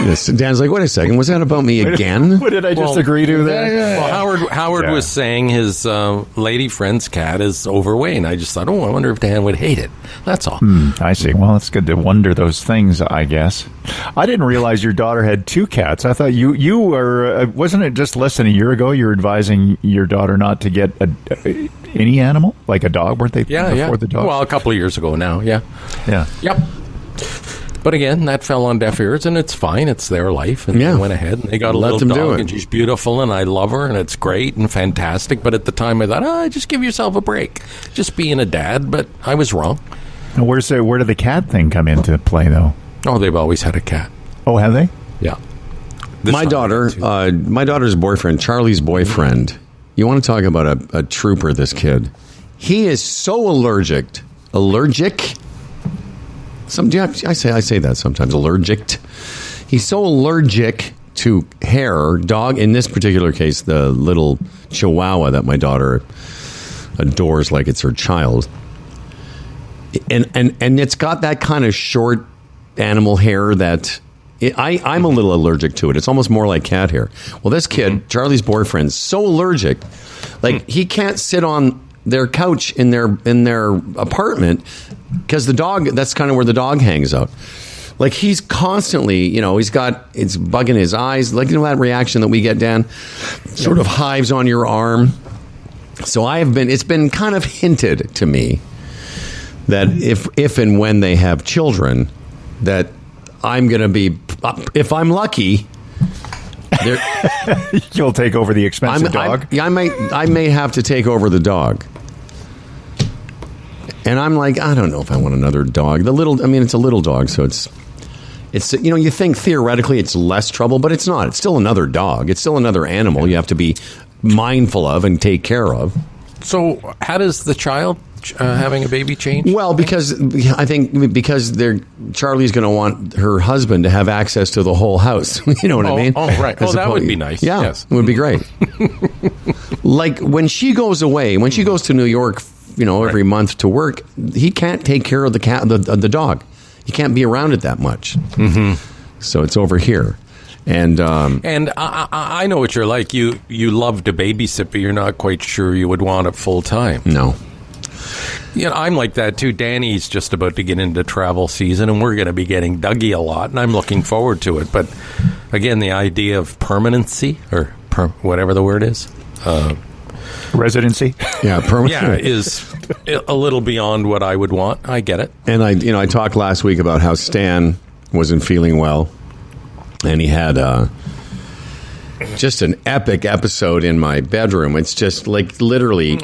Yes, Dan's like, wait a second, was that about me again? what did I just agree to there? Well, Howard Yeah. was saying his lady friend's cat is overweight, and I just thought, I wonder if Dan would hate it. That's all. I see. Well, it's good to wonder those things, I guess. I didn't realize your daughter had 2 cats. I thought you were, wasn't it just less than a year ago you were advising your daughter not to get any animal, like a dog, weren't they? Before the dog? Well, a couple of years ago now, yeah. Yeah. Yep. But again, that fell on deaf ears, and it's fine. It's their life, and Yeah. they went ahead and they got a Let little them do dog, it. and she's beautiful, and I love her, and it's great and fantastic. But at the time, I thought, just give yourself a break, just being a dad. But I was wrong. And where did the cat thing come into play, though? Oh, they've always had a cat. Oh, have they? Yeah. My daughter's boyfriend, Charlie's boyfriend. You want to talk about a trooper? This kid, he is so allergic. I say that sometimes. Allergic. He's so allergic to hair. Dog. In this particular case, the little Chihuahua that my daughter adores like it's her child. And it's got that kind of short animal hair that I'm a little allergic to it. It's almost more like cat hair. Well, this kid, Charlie's boyfriend, is so allergic, like he can't sit on their couch in their apartment because the dog. That's kind of where the dog hangs out. Like he's constantly, it's bugging his eyes. Like that reaction that we get, Dan, sort of hives on your arm. So it's been kind of hinted to me that if and when they have children, that I'm going to be, if I'm lucky, you'll take over the expensive dog. I may have to take over the dog. And I'm like, I don't know if I want another dog. It's a little dog, so it's you think theoretically it's less trouble, but it's not. It's still another dog. It's still another animal you have to be mindful of and take care of. So how does the child having a baby change? Well, because Charlie's going to want her husband to have access to the whole house. You know what I mean? Oh, right. That would be nice. Yeah, yes. It would be great. Like when she goes away, when she goes to New York, every month to work, he can't take care of the dog. He can't be around it that much. Mm-hmm. So it's over here. And I know what you're like. You love to babysit, but you're not quite sure you would want it full time. No. I'm like that too. Danny's just about to get into travel season, and we're going to be getting Dougie a lot, and I'm looking forward to it. But again, the idea of permanency, or whatever the word is, residency, is a little beyond what I would want. I get it. And I talked last week about how Stan wasn't feeling well, and he had just an epic episode in my bedroom. It's just like literally.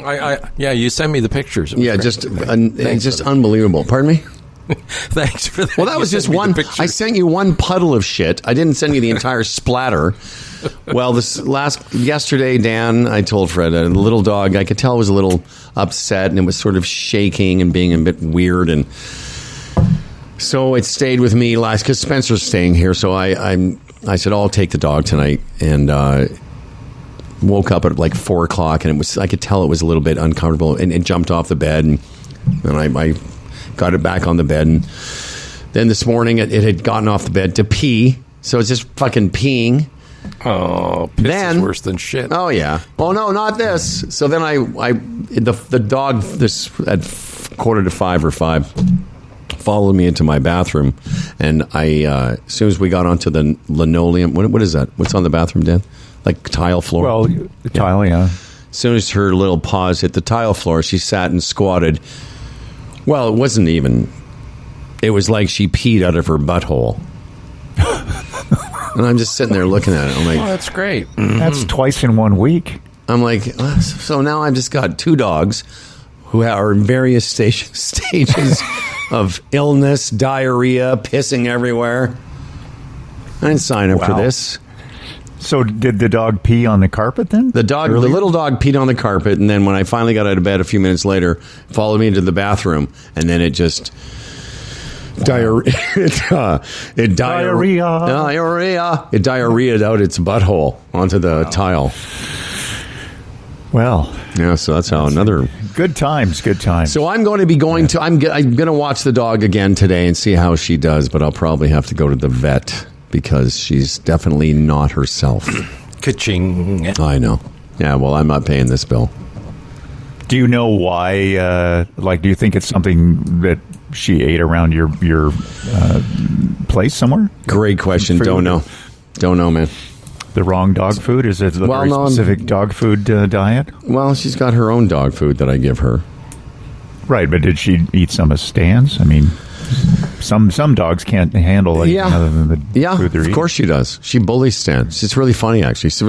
You sent me the pictures. Just unbelievable. Pardon me? Thanks for that. Well, that was just one. I sent you one puddle of shit. I didn't send you the entire splatter. Well, yesterday, Dan, I told Fred, the little dog, I could tell was a little upset, and it was sort of shaking and being a bit weird, and so it stayed with me because Spencer's staying here. So I said, I'll take the dog tonight, and woke up at like 4 o'clock, and I could tell it was a little bit uncomfortable, and it jumped off the bed, and I got it back on the bed, and then this morning it had gotten off the bed to pee, so it's just fucking peeing. Oh, piss is worse than shit. Oh yeah. Well, no, not this. So then the dog this at 4:45 or 5 followed me into my bathroom, and as soon as we got onto the linoleum, what is that? What's on the bathroom, Dan? Like tile floor. Well, the tile, yeah. As soon as her little paws hit the tile floor, she sat and squatted. Well, it wasn't even. It was like she peed out of her butthole. And I'm just sitting there looking at it. I'm like, oh, that's great. Mm-hmm. That's twice in 1 week. I'm like, so now I've just got 2 dogs who are in various stages of illness, diarrhea, pissing everywhere. I didn't sign up for this. So did the dog pee on the carpet then? The little dog peed on the carpet, and then when I finally got out of bed a few minutes later, followed me into the bathroom, and then it just diarrhea. It diarrheaed out its butthole onto the tile. Well, yeah. So that's how another good times. So I'm going to be going to. I'm going to watch the dog again today and see how she does. But I'll probably have to go to the vet because she's definitely not herself. Ka-ching. I know. Yeah. Well, I'm not paying this bill. Do you know why? Do you think it's something that she ate around your place somewhere? Great question. Don't know, man. The wrong dog food? Is it a very specific dog food diet? Well, she's got her own dog food that I give her. Right, but did she eat some of Stan's? I mean, some dogs can't handle anything other than the food they're eating. Of course she does. She bullies Stan. It's really funny, actually. She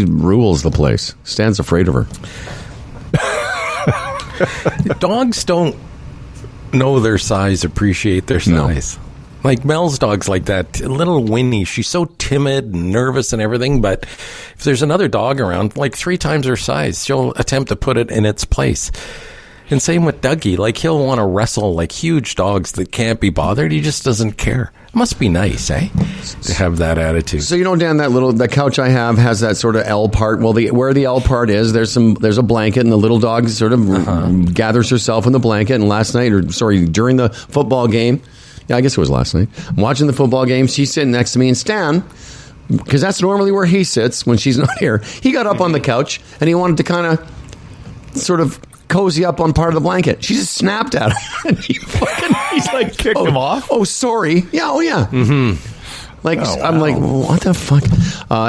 rules the place. Stan's afraid of her. Dogs don't know their size, appreciate their size. No. Like Mel's dog's like that, little Winnie. She's so timid and nervous and everything, but if there's another dog around, like 3 times her size, she'll attempt to put it in its place. And same with Dougie. Like, he'll want to wrestle like huge dogs that can't be bothered. He just doesn't care. It must be nice, to have that attitude. So, Dan, that couch I have has that sort of L part. Well, where the L part is, there's a blanket, and the little dog sort of gathers herself in the blanket. And during the football game, Yeah, I guess it was last night. I'm watching the football game. She's sitting next to me, and Stan, because that's normally where he sits when she's not here, he got up on the couch, and he wanted to kind of sort of cozy up on part of the blanket. She just snapped at him. And he's like, Kicked him off? Oh, sorry. Yeah, oh, yeah. Mm-hmm. Like, I'm like, what the fuck?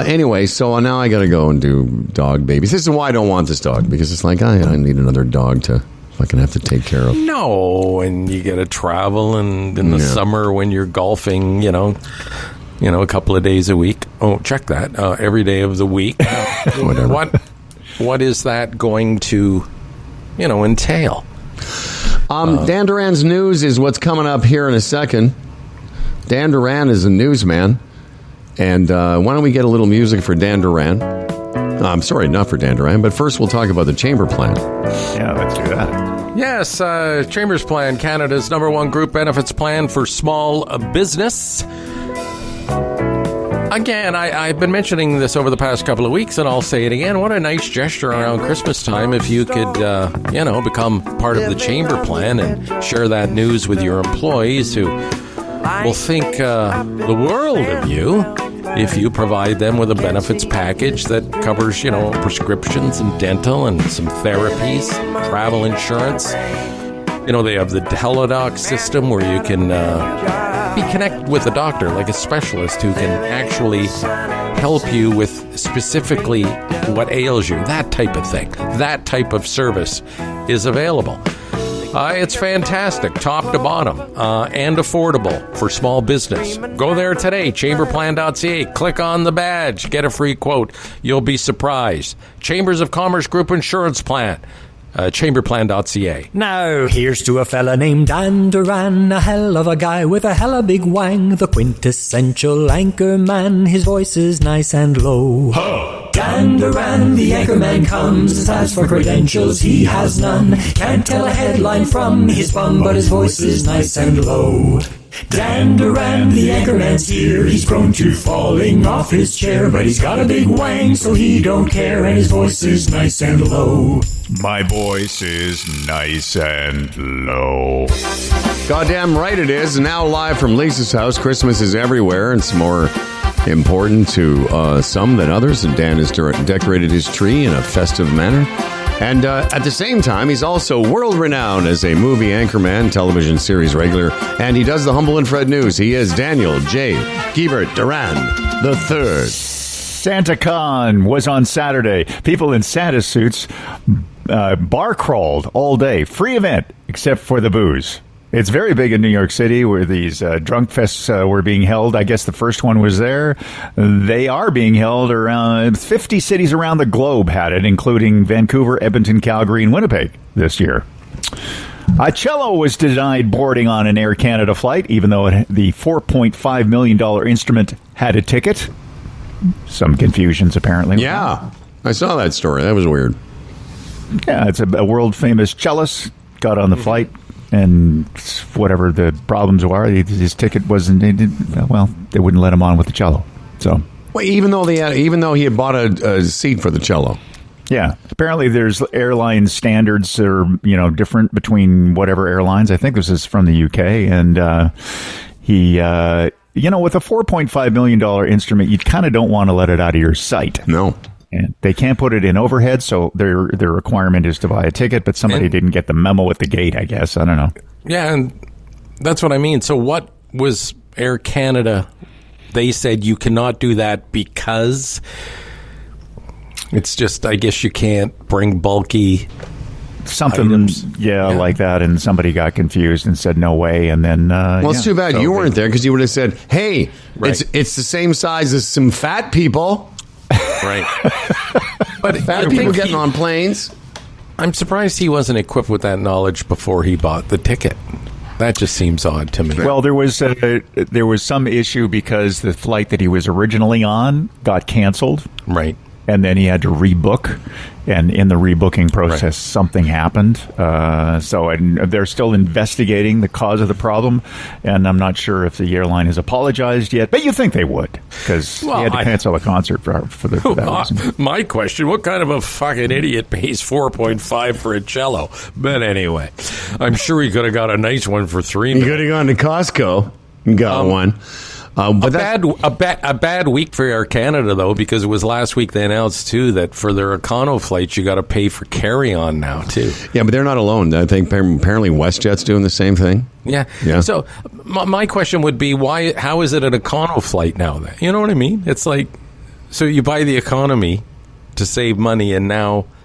Anyway, so now I got to go and do dog babies. This is why I don't want this dog, because it's like, I need another dog to fucking have to take care of. No, and you got to travel, and in the summer when you're golfing, you know, a couple of days a week. Oh, check that. Every day of the week. Whatever. What is that going to, entail? Dan Duran's news is what's coming up here in a second. Dan Duran is a newsman. And why don't we get a little music for Dan Duran? I'm sorry, not for Dan Duran, but first we'll talk about the Chamber Plan. Yeah, let's do that. Yes, Chambers Plan, Canada's #1 group benefits plan for small business. Again, I've been mentioning this over the past couple of weeks, and I'll say it again. What a nice gesture around Christmas time if you could, become part of the Chamber Plan and share that news with your employees who will think the world of you if you provide them with a benefits package that covers, prescriptions and dental and some therapies, travel insurance. They have the Teladoc system where you can be connected with a doctor, like a specialist who can actually help you with specifically what ails you. That type of thing. That type of service is available. It's fantastic, top to bottom, and affordable for small business. Go there today, chamberplan.ca. Click on the badge, get a free quote. You'll be surprised. Chambers of Commerce Group Insurance Plan. Chamberplan.ca. Now, here's to a fella named Dan Duran, a hell of a guy with a hella big wang, the quintessential anchor man. His voice is nice and low. Dan Duran, the anchorman comes. As for credentials, he has none. Can't tell a headline from his bum, but his voice is nice and low. Dan Duran, the anchorman's here. He's prone to falling off his chair, but he's got a big wang, so he don't care, and his voice is nice and low. My voice is nice and low. Goddamn right it is. Now live from Lisa's house. Christmas is everywhere, and it's more important to some than others. And Dan has decorated his tree in a festive manner. And at the same time, he's also world-renowned as a movie anchorman, television series regular, and he does the Humble and Fred News. He is Daniel J. Gebert Duran III. SantaCon was on Saturday. People in Santa suits bar crawled all day. Free event, except for the booze. It's very big in New York City where these drunk fests were being held. I guess the first one was there. They are being held around 50 cities around the globe had it, including Vancouver, Edmonton, Calgary, and Winnipeg this year. Cello was denied boarding on an Air Canada flight, even though the $4.5 million instrument had a ticket. Some confusions, apparently. Yeah, I saw that story. That was weird. Yeah, it's a world-famous cellist. Got on the flight. And whatever the problems were, his ticket wasn't. They wouldn't let him on with the cello. So, well, even though he had bought a seat for the cello. Yeah, apparently there's airline standards that are different between whatever airlines. I think this is from the UK, and he with a $4.5 million instrument, you kind of don't want to let it out of your sight. No. And they can't put it in overhead, so their requirement is to buy a ticket, but somebody didn't get the memo at the gate, I guess. I don't know. Yeah, and that's what I mean. So what was Air Canada? They said you cannot do that because it's just, I guess you can't bring bulky something items. Yeah, like that, and somebody got confused and said no way, and then it's too bad you weren't there, because you would have said, hey, right. it's the same size as some fat people. Right. But fat people getting on planes. I'm surprised he wasn't equipped with that knowledge before he bought the ticket. That just seems odd to me. Well, there was some issue because the flight that he was originally on got canceled. Right. and then he had to rebook. And in the rebooking process, something happened. They're still investigating the cause of the problem, and I'm not sure if the airline has apologized yet. But you think they would, because he had to cancel a concert for that reason. My question, what kind of a fucking idiot pays $4.5 for a cello? But anyway, I'm sure he could have got a nice one for $3 You million. could have gone to Costco and got one. But A bad week for Air Canada, though, because it was last week they announced, too, that for their econo flights, you got to pay for carry-on now, too. Yeah, but they're not alone. I think apparently WestJet's doing the same thing. Yeah. So my question would be, how is it an econo flight now? Then? You know what I mean? It's like, so you buy the economy to save money, and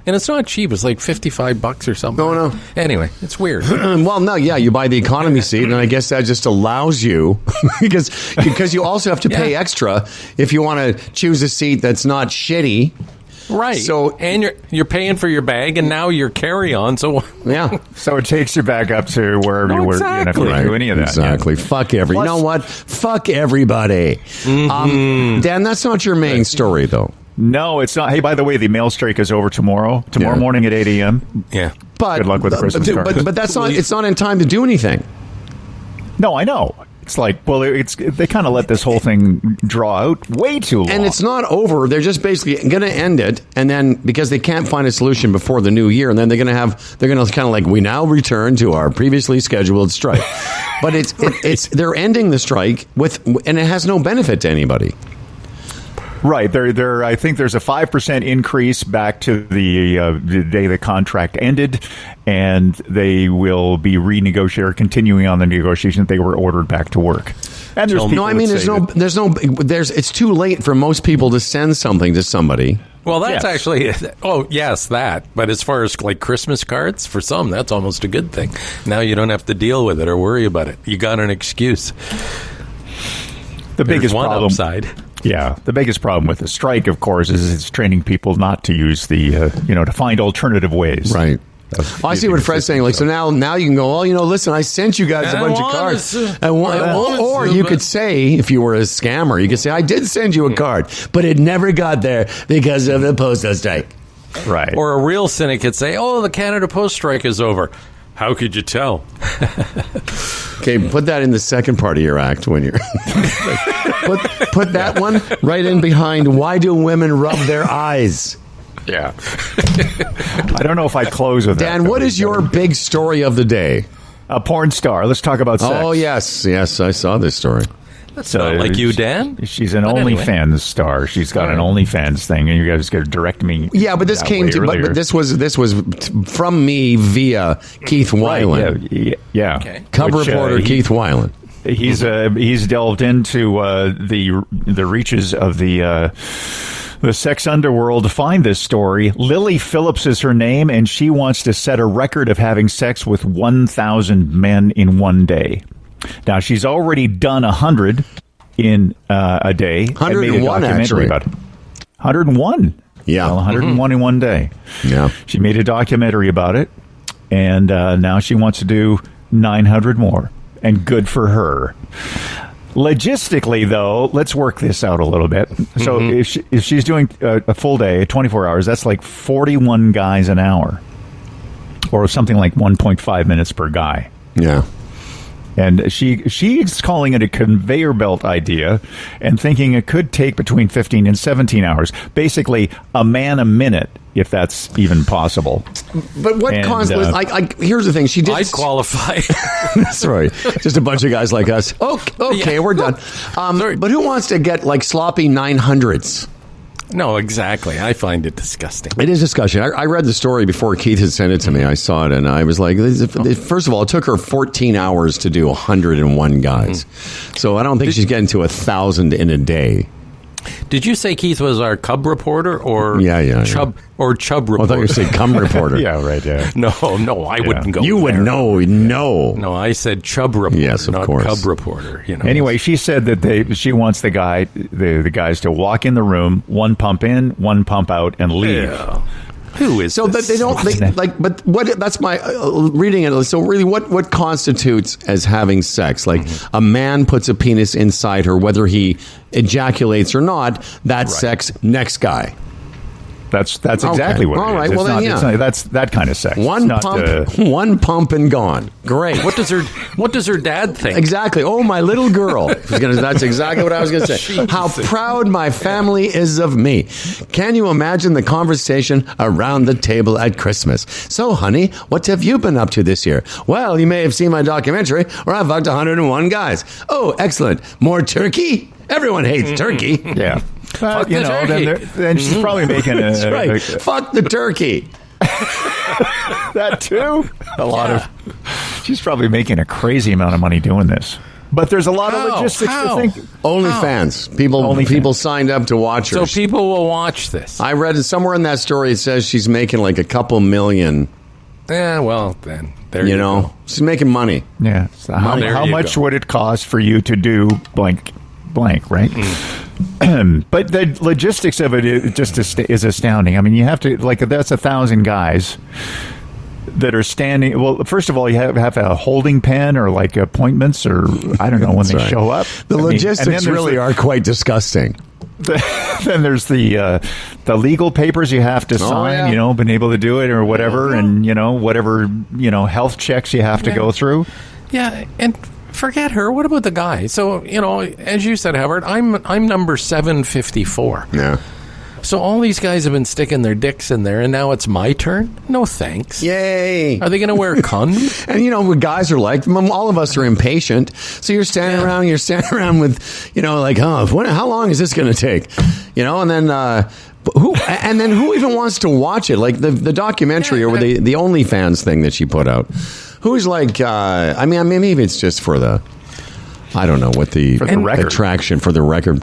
it's not cheap. It's like $55 or something. No. Anyway, it's weird. Well, no, yeah, you buy the economy seat, and I guess that just allows you because you also have to pay extra if you want to choose a seat that's not shitty. Right. So, and you're paying for your bag, and now you're carry-on. So yeah. So it takes you back up to wherever you were. Exactly. You don't have to do any of that. Exactly. Yeah. Fuck you know what? Fuck everybody. Dan, that's not your main story, though. No, it's not. Hey, by the way, the mail strike is over tomorrow morning at 8 a.m. Yeah. But good luck with the Christmas cards. But that's not. It's not in time to do anything. No, I know. It's like, well, they kind of let this whole thing draw out way too long. And it's not over. They're just basically going to end it, and then because they can't find a solution before the new year, and then they're going to kind of like, we now return to our previously scheduled strike. But they're ending the strike and it has no benefit to anybody. Right. I think there's a 5% increase back to the day the contract ended, and they will be continuing on the negotiations. They were ordered back to work. And there's it's too late for most people to send something to somebody. Well, that's actually, that. But as far as like Christmas cards, for some, that's almost a good thing. Now you don't have to deal with it or worry about it. You got an excuse. The biggest one problem. Upside. Yeah, the biggest problem with the strike, of course, is it's training people not to use to find alternative ways. Right. I see what Fred's saying. Like, so now you can go, listen, I sent you guys a bunch of cards. Or you could say, if you were a scammer, you could say, I did send you a card, but it never got there because of the postal strike. Right. Or a real cynic could say, the Canada Post strike is over. How could you tell? Okay, put that in the second part of your act when you're... put that one right in behind, why do women rub their eyes? Yeah. I don't know if I'd close with that. Dan, what is your big story of the day? A porn star. Let's talk about sex. Oh, yes, I saw this story. That's not like you, Dan. She's an OnlyFans star. She's got an OnlyFans thing, and you guys got to direct me. Yeah, but this came to, but this was from me via Keith Weiland. Right, yeah. Okay. Cub reporter Keith Weiland. He's delved into the reaches of the sex underworld to find this story. Lily Phillips is her name, and she wants to set a record of having sex with 1,000 men in one day. Now, she's already done 100 in a day. 101, actually. About it. 101. Yeah. Well, 101 in one day. Yeah. She made a documentary about it, and now she wants to do 900 more. And good for her. Logistically, though, let's work this out a little bit. So if she's doing a full day, 24 hours, that's like 41 guys an hour. Or something like 1.5 minutes per guy. Yeah. And she's calling it a conveyor belt idea and thinking it could take between 15 and 17 hours. Basically, a man a minute, if that's even possible. But what here's the thing. She did. I'd qualify. That's right. Just a bunch of guys like us. Okay, we're done. But who wants to get like sloppy 900s? No, exactly. I find it disgusting. It is disgusting. I read the story before Keith had sent it to me. I saw it, and I was like, first of all, it took her 14 hours to do 101 guys. So I don't think she's getting to 1,000 in a day. Did you say Keith was our Cub reporter or Chub reporter? I thought you said cum reporter. Yeah, right. Yeah. No, I wouldn't go. You would know. No. No, I said Chub reporter. Yes, of course. Cub reporter. Anyway, she said that she wants the guys to walk in the room, one pump in, one pump out, and leave. Yeah. Who is so this? that they don't but what? That's my reading it. So really, what constitutes as having sex? Like a man puts a penis inside her, whether he ejaculates or not. That's sex. Next guy. That's exactly what All it is. right, It's well, then, not- yeah. it's not- that's that kind of sex. One It's not, pump, one pump and gone. Great. What does her dad think? Exactly. Oh, my little girl. That's exactly what I was going to say. How proud my family is of me. Can you imagine the conversation around the table at Christmas? So, honey, what have you been up to this year? Well, you may have seen my documentary where I fucked 101 guys. Oh, excellent. More turkey? Everyone hates turkey. Yeah. Fuck the turkey. Then she's probably making a... That's right. Fuck the turkey. that too. She's probably making a crazy amount of money doing this. But there's a lot of logistics to think. OnlyFans. People signed up to watch her. So people will watch this. I read it somewhere in that story. It says she's making like a couple million. Yeah, well, then there You you know, go. she's making money. Yeah. So There how you much go. would it cost for you to do blank, right? But the logistics of it is astounding. I mean, you have to, like, that's 1,000 guys that are standing. Well, first of all, you have a holding pen or like appointments or I don't know when they right. show up. The I mean, and logistics then there's really are quite disgusting. then there's the legal papers you have to sign, yeah. been able to do it or whatever, and whatever health checks you have to go through. Yeah, and forget her. What about the guy? So, as you said, Howard, I'm number 754. Yeah. So all these guys have been sticking their dicks in there, and now it's my turn? No thanks. Yay. Are they going to wear condoms? And what guys are like, all of us are impatient. So you're standing around with, like, how long is this going to take? And then, who even wants to watch it? Like the documentary or the OnlyFans thing that she put out. Who's like, maybe it's just for the, I don't know what the record. attraction for the record.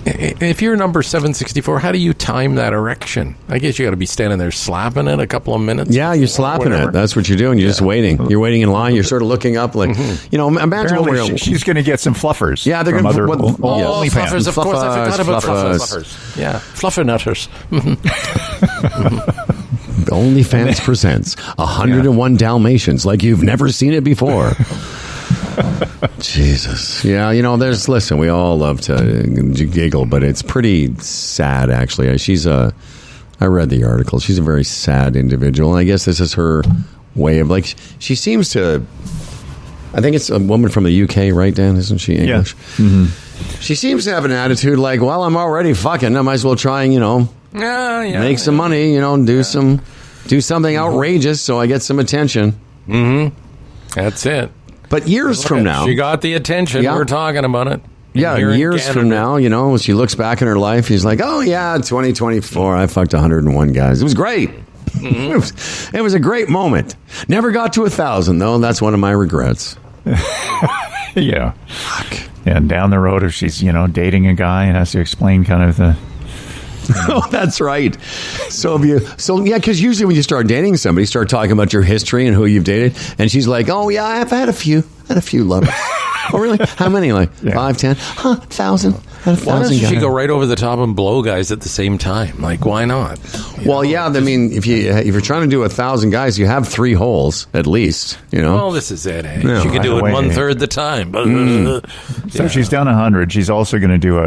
If you're number 764, how do you time that erection? I guess you got to be standing there slapping it a couple of minutes. Yeah, you're slapping whatever. it. That's what you're doing. You're just waiting. You're waiting in line. You're sort of looking up like, imagine Apparently, when we're... she's going to get some fluffers. Yeah, they're from gonna- other what- Oh, OnlyFans. fluffers, of course. I forgot about Fluffers. fluffers. Yeah, fluffernutters. OnlyFans presents 101 Dalmatians like you've never seen it before. Jesus. Yeah, listen, we all love to giggle, but it's pretty sad, actually. I read the article. She's a very sad individual, and I guess this is her way of, like, she seems to, I think it's a woman from the UK, right, Dan? Isn't she English? Yeah. Mm-hmm. She seems to have an attitude like, well, I'm already fucking, I might as well try and, make some money, do something outrageous so I get some attention. Mm-hmm. That's it. But years from now, She got the attention. Yeah. We're talking about it. yeah, Here in years from Canada. now, when she looks back in her life, she's like, oh yeah, 2024, I fucked 101 guys. It was great. Mm-hmm. It was a great moment. Never got to 1,000 though. That's one of my regrets. Yeah. And down the road, if she's dating a guy and has to explain kind of the. Oh, that's right. Because usually when you start dating somebody, you start talking about your history and who you've dated, and she's like, "Oh yeah, I've had a few lovers." Oh really? How many? Like 5, 10, 1,000. Why doesn't she go right over the top and blow guys at the same time? Like, why not? Well, yeah. I mean, if you're trying to do 1,000 guys, you have 3 holes at least. Well, this is it. Eh? No, she could do it way. 1/3 the time. So she's done 100. She's also going to do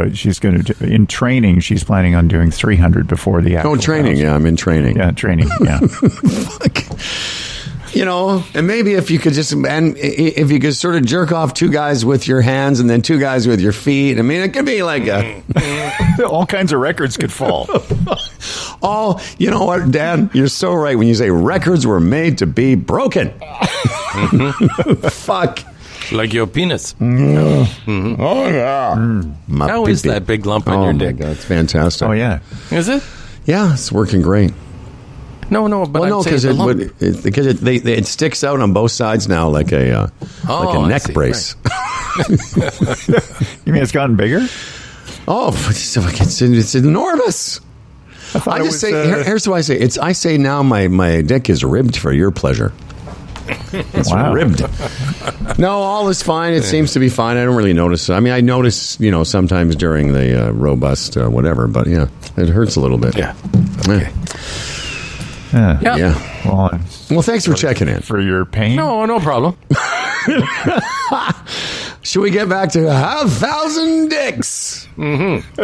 in training. She's planning on doing 300 before the actual. Oh, training. 1,000. Yeah, I'm in training. Yeah, training. Yeah. Fuck. And maybe if you could if you could sort of jerk off 2 guys with your hands and then 2 guys with your feet. I mean, it could be like All kinds of records could fall. you know what, Dan? You're so right when you say records were made to be broken. Fuck. Like your penis. Oh, yeah. How is that big lump on your my dick? God, it's fantastic. Oh yeah. Is it? Yeah, it's working great. No, but Well, no, I'd say because it sticks out on both sides now like a I neck see, brace. You mean it's gotten bigger? Oh, it's enormous. I just say here's what I say. I say now my dick is ribbed for your pleasure. It's ribbed. No, all is fine. It seems to be fine. I don't really notice. I mean, I notice, sometimes during the robust whatever, but yeah, it hurts a little bit. Yeah. Okay. Yeah. Well, thanks for checking in. For your pain. No problem. Should we get back to 1,000 dicks? Mm-hmm.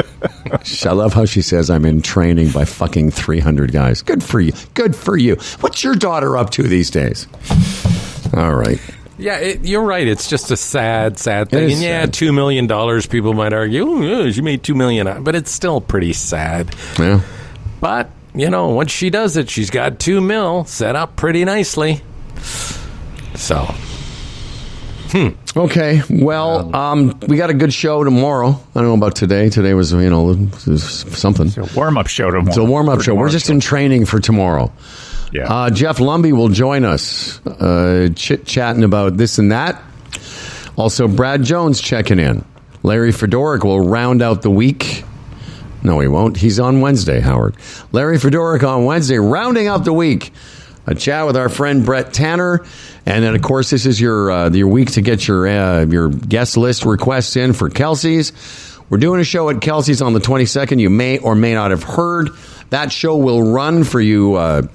I love how she says, I'm in training by fucking 300 guys. Good for you. Good for you. What's your daughter up to these days? All right. Yeah, you're right. It's just a sad thing. And yeah, sad. $2 million, people might argue, oh, yeah, she made $2 million. But it's still pretty sad. Yeah. But, once she does it, she's got $2 million set up pretty nicely. So. Okay. Well, we got a good show tomorrow. I don't know about today. Today was, something. It's a warm-up show tomorrow. It's a warm-up show. We're just in training for tomorrow. Yeah. Jeff Lumby will join us, chit-chatting about this and that. Also, Brad Jones checking in. Larry Fedoric will round out the week. No, he won't. He's on Wednesday, Howard. Larry Fedoric on Wednesday, rounding out the week. A chat with our friend Brett Tanner. And then, of course, this is your week to get your guest list requests in for Kelsey's. We're doing a show at Kelsey's on the 22nd. You may or may not have heard. That show will run for you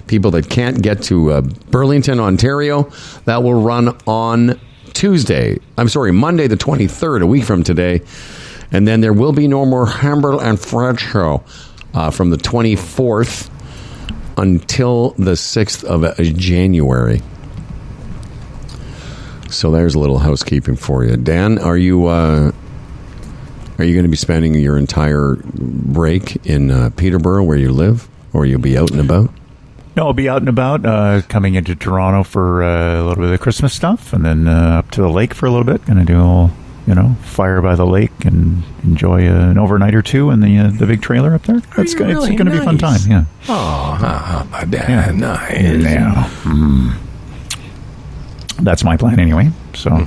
people that can't get to Burlington, Ontario. That will run on Monday the 23rd, a week from today. And then there will be no more Humble and Fred show from the 24th until the 6th of January. So there's a little housekeeping for you. Dan, are you going to be spending your entire break in Peterborough where you live? Or you'll be out and about? No, I'll be out and about, coming into Toronto for a little bit of the Christmas stuff, and then up to the lake for a little bit. Going to do a little, fire by the lake and enjoy an overnight or two in the big trailer up there. It's going to be a fun time, yeah. Oh, nice. Yeah. That's my plan anyway, so...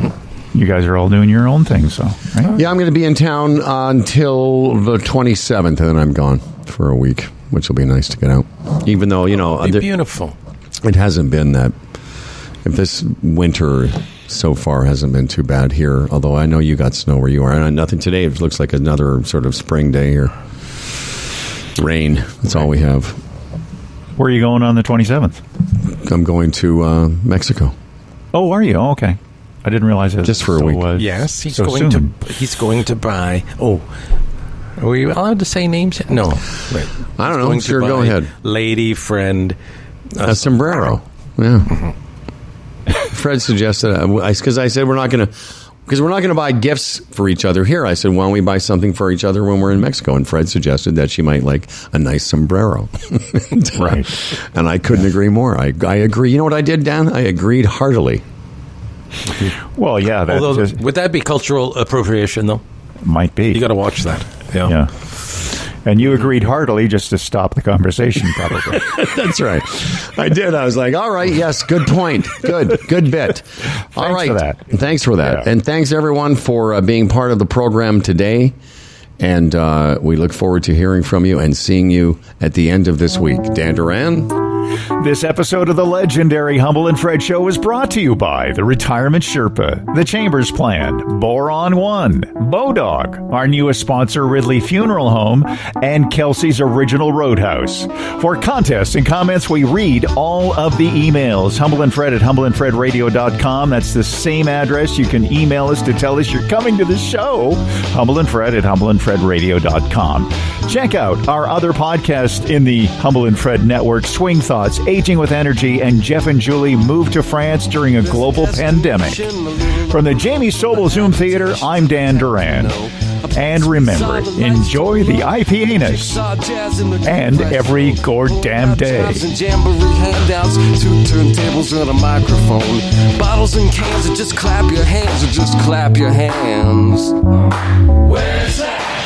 You guys are all doing your own thing, so, right? Yeah, I'm going to be in town until the 27th, and then I'm gone for a week, which will be nice to get out. Even though, beautiful. It hasn't been that... If this winter so far hasn't been too bad here, although I know you got snow where you are. And nothing today. It looks like another sort of spring day here. Rain. That's all we have. Where are you going on the 27th? I'm going to Mexico. Oh, are you? Oh, okay. I didn't realize it. Just for a week. Yes, he's so going soon. He's going to buy. Oh, are we allowed to say names? No. Wait. I don't know. Sure, go ahead. Lady friend. A sombrero. Yeah. Fred suggested because I said we're not going to buy gifts for each other here. I said, why don't we buy something for each other when we're in Mexico? And Fred suggested that she might like a nice sombrero. Right. And I couldn't agree more. I agree. You know what I did, Dan? I agreed heartily. Well, yeah. Would that be cultural appropriation, though? Might be. You got to watch that. Yeah. And you agreed heartily just to stop the conversation, probably. That's right. I did. I was like, all right, yes, good point. Good bit. All right. Thanks for that. Yeah. And thanks, everyone, for being part of the program today. And we look forward to hearing from you and seeing you at the end of this week. Dan Duran? This episode of the legendary Humble and Fred Show is brought to you by the Retirement Sherpa, the Chambers Plan, Boron One, Bodog, our newest sponsor Ridley Funeral Home, and Kelsey's Original Roadhouse. For contests and comments, we read all of the emails. Humble and Fred at humbleandfredradio.com. That's the same address. You can email us to tell us you're coming to the show. Humble and Fred at humbleandfredradio.com. Check out our other podcasts in the Humble and Fred Network, Swing Thoughts, Aging with Energy, and Jeff and Julie moved to France during a global pandemic. From the Jamie Sobel Zoom Theater, I'm Dan Duran. And remember, enjoy the IPA-ness and every goddamn day. Two turntables and a microphone. Bottles and cans, and just clap your hands, or just clap your hands. Where's that?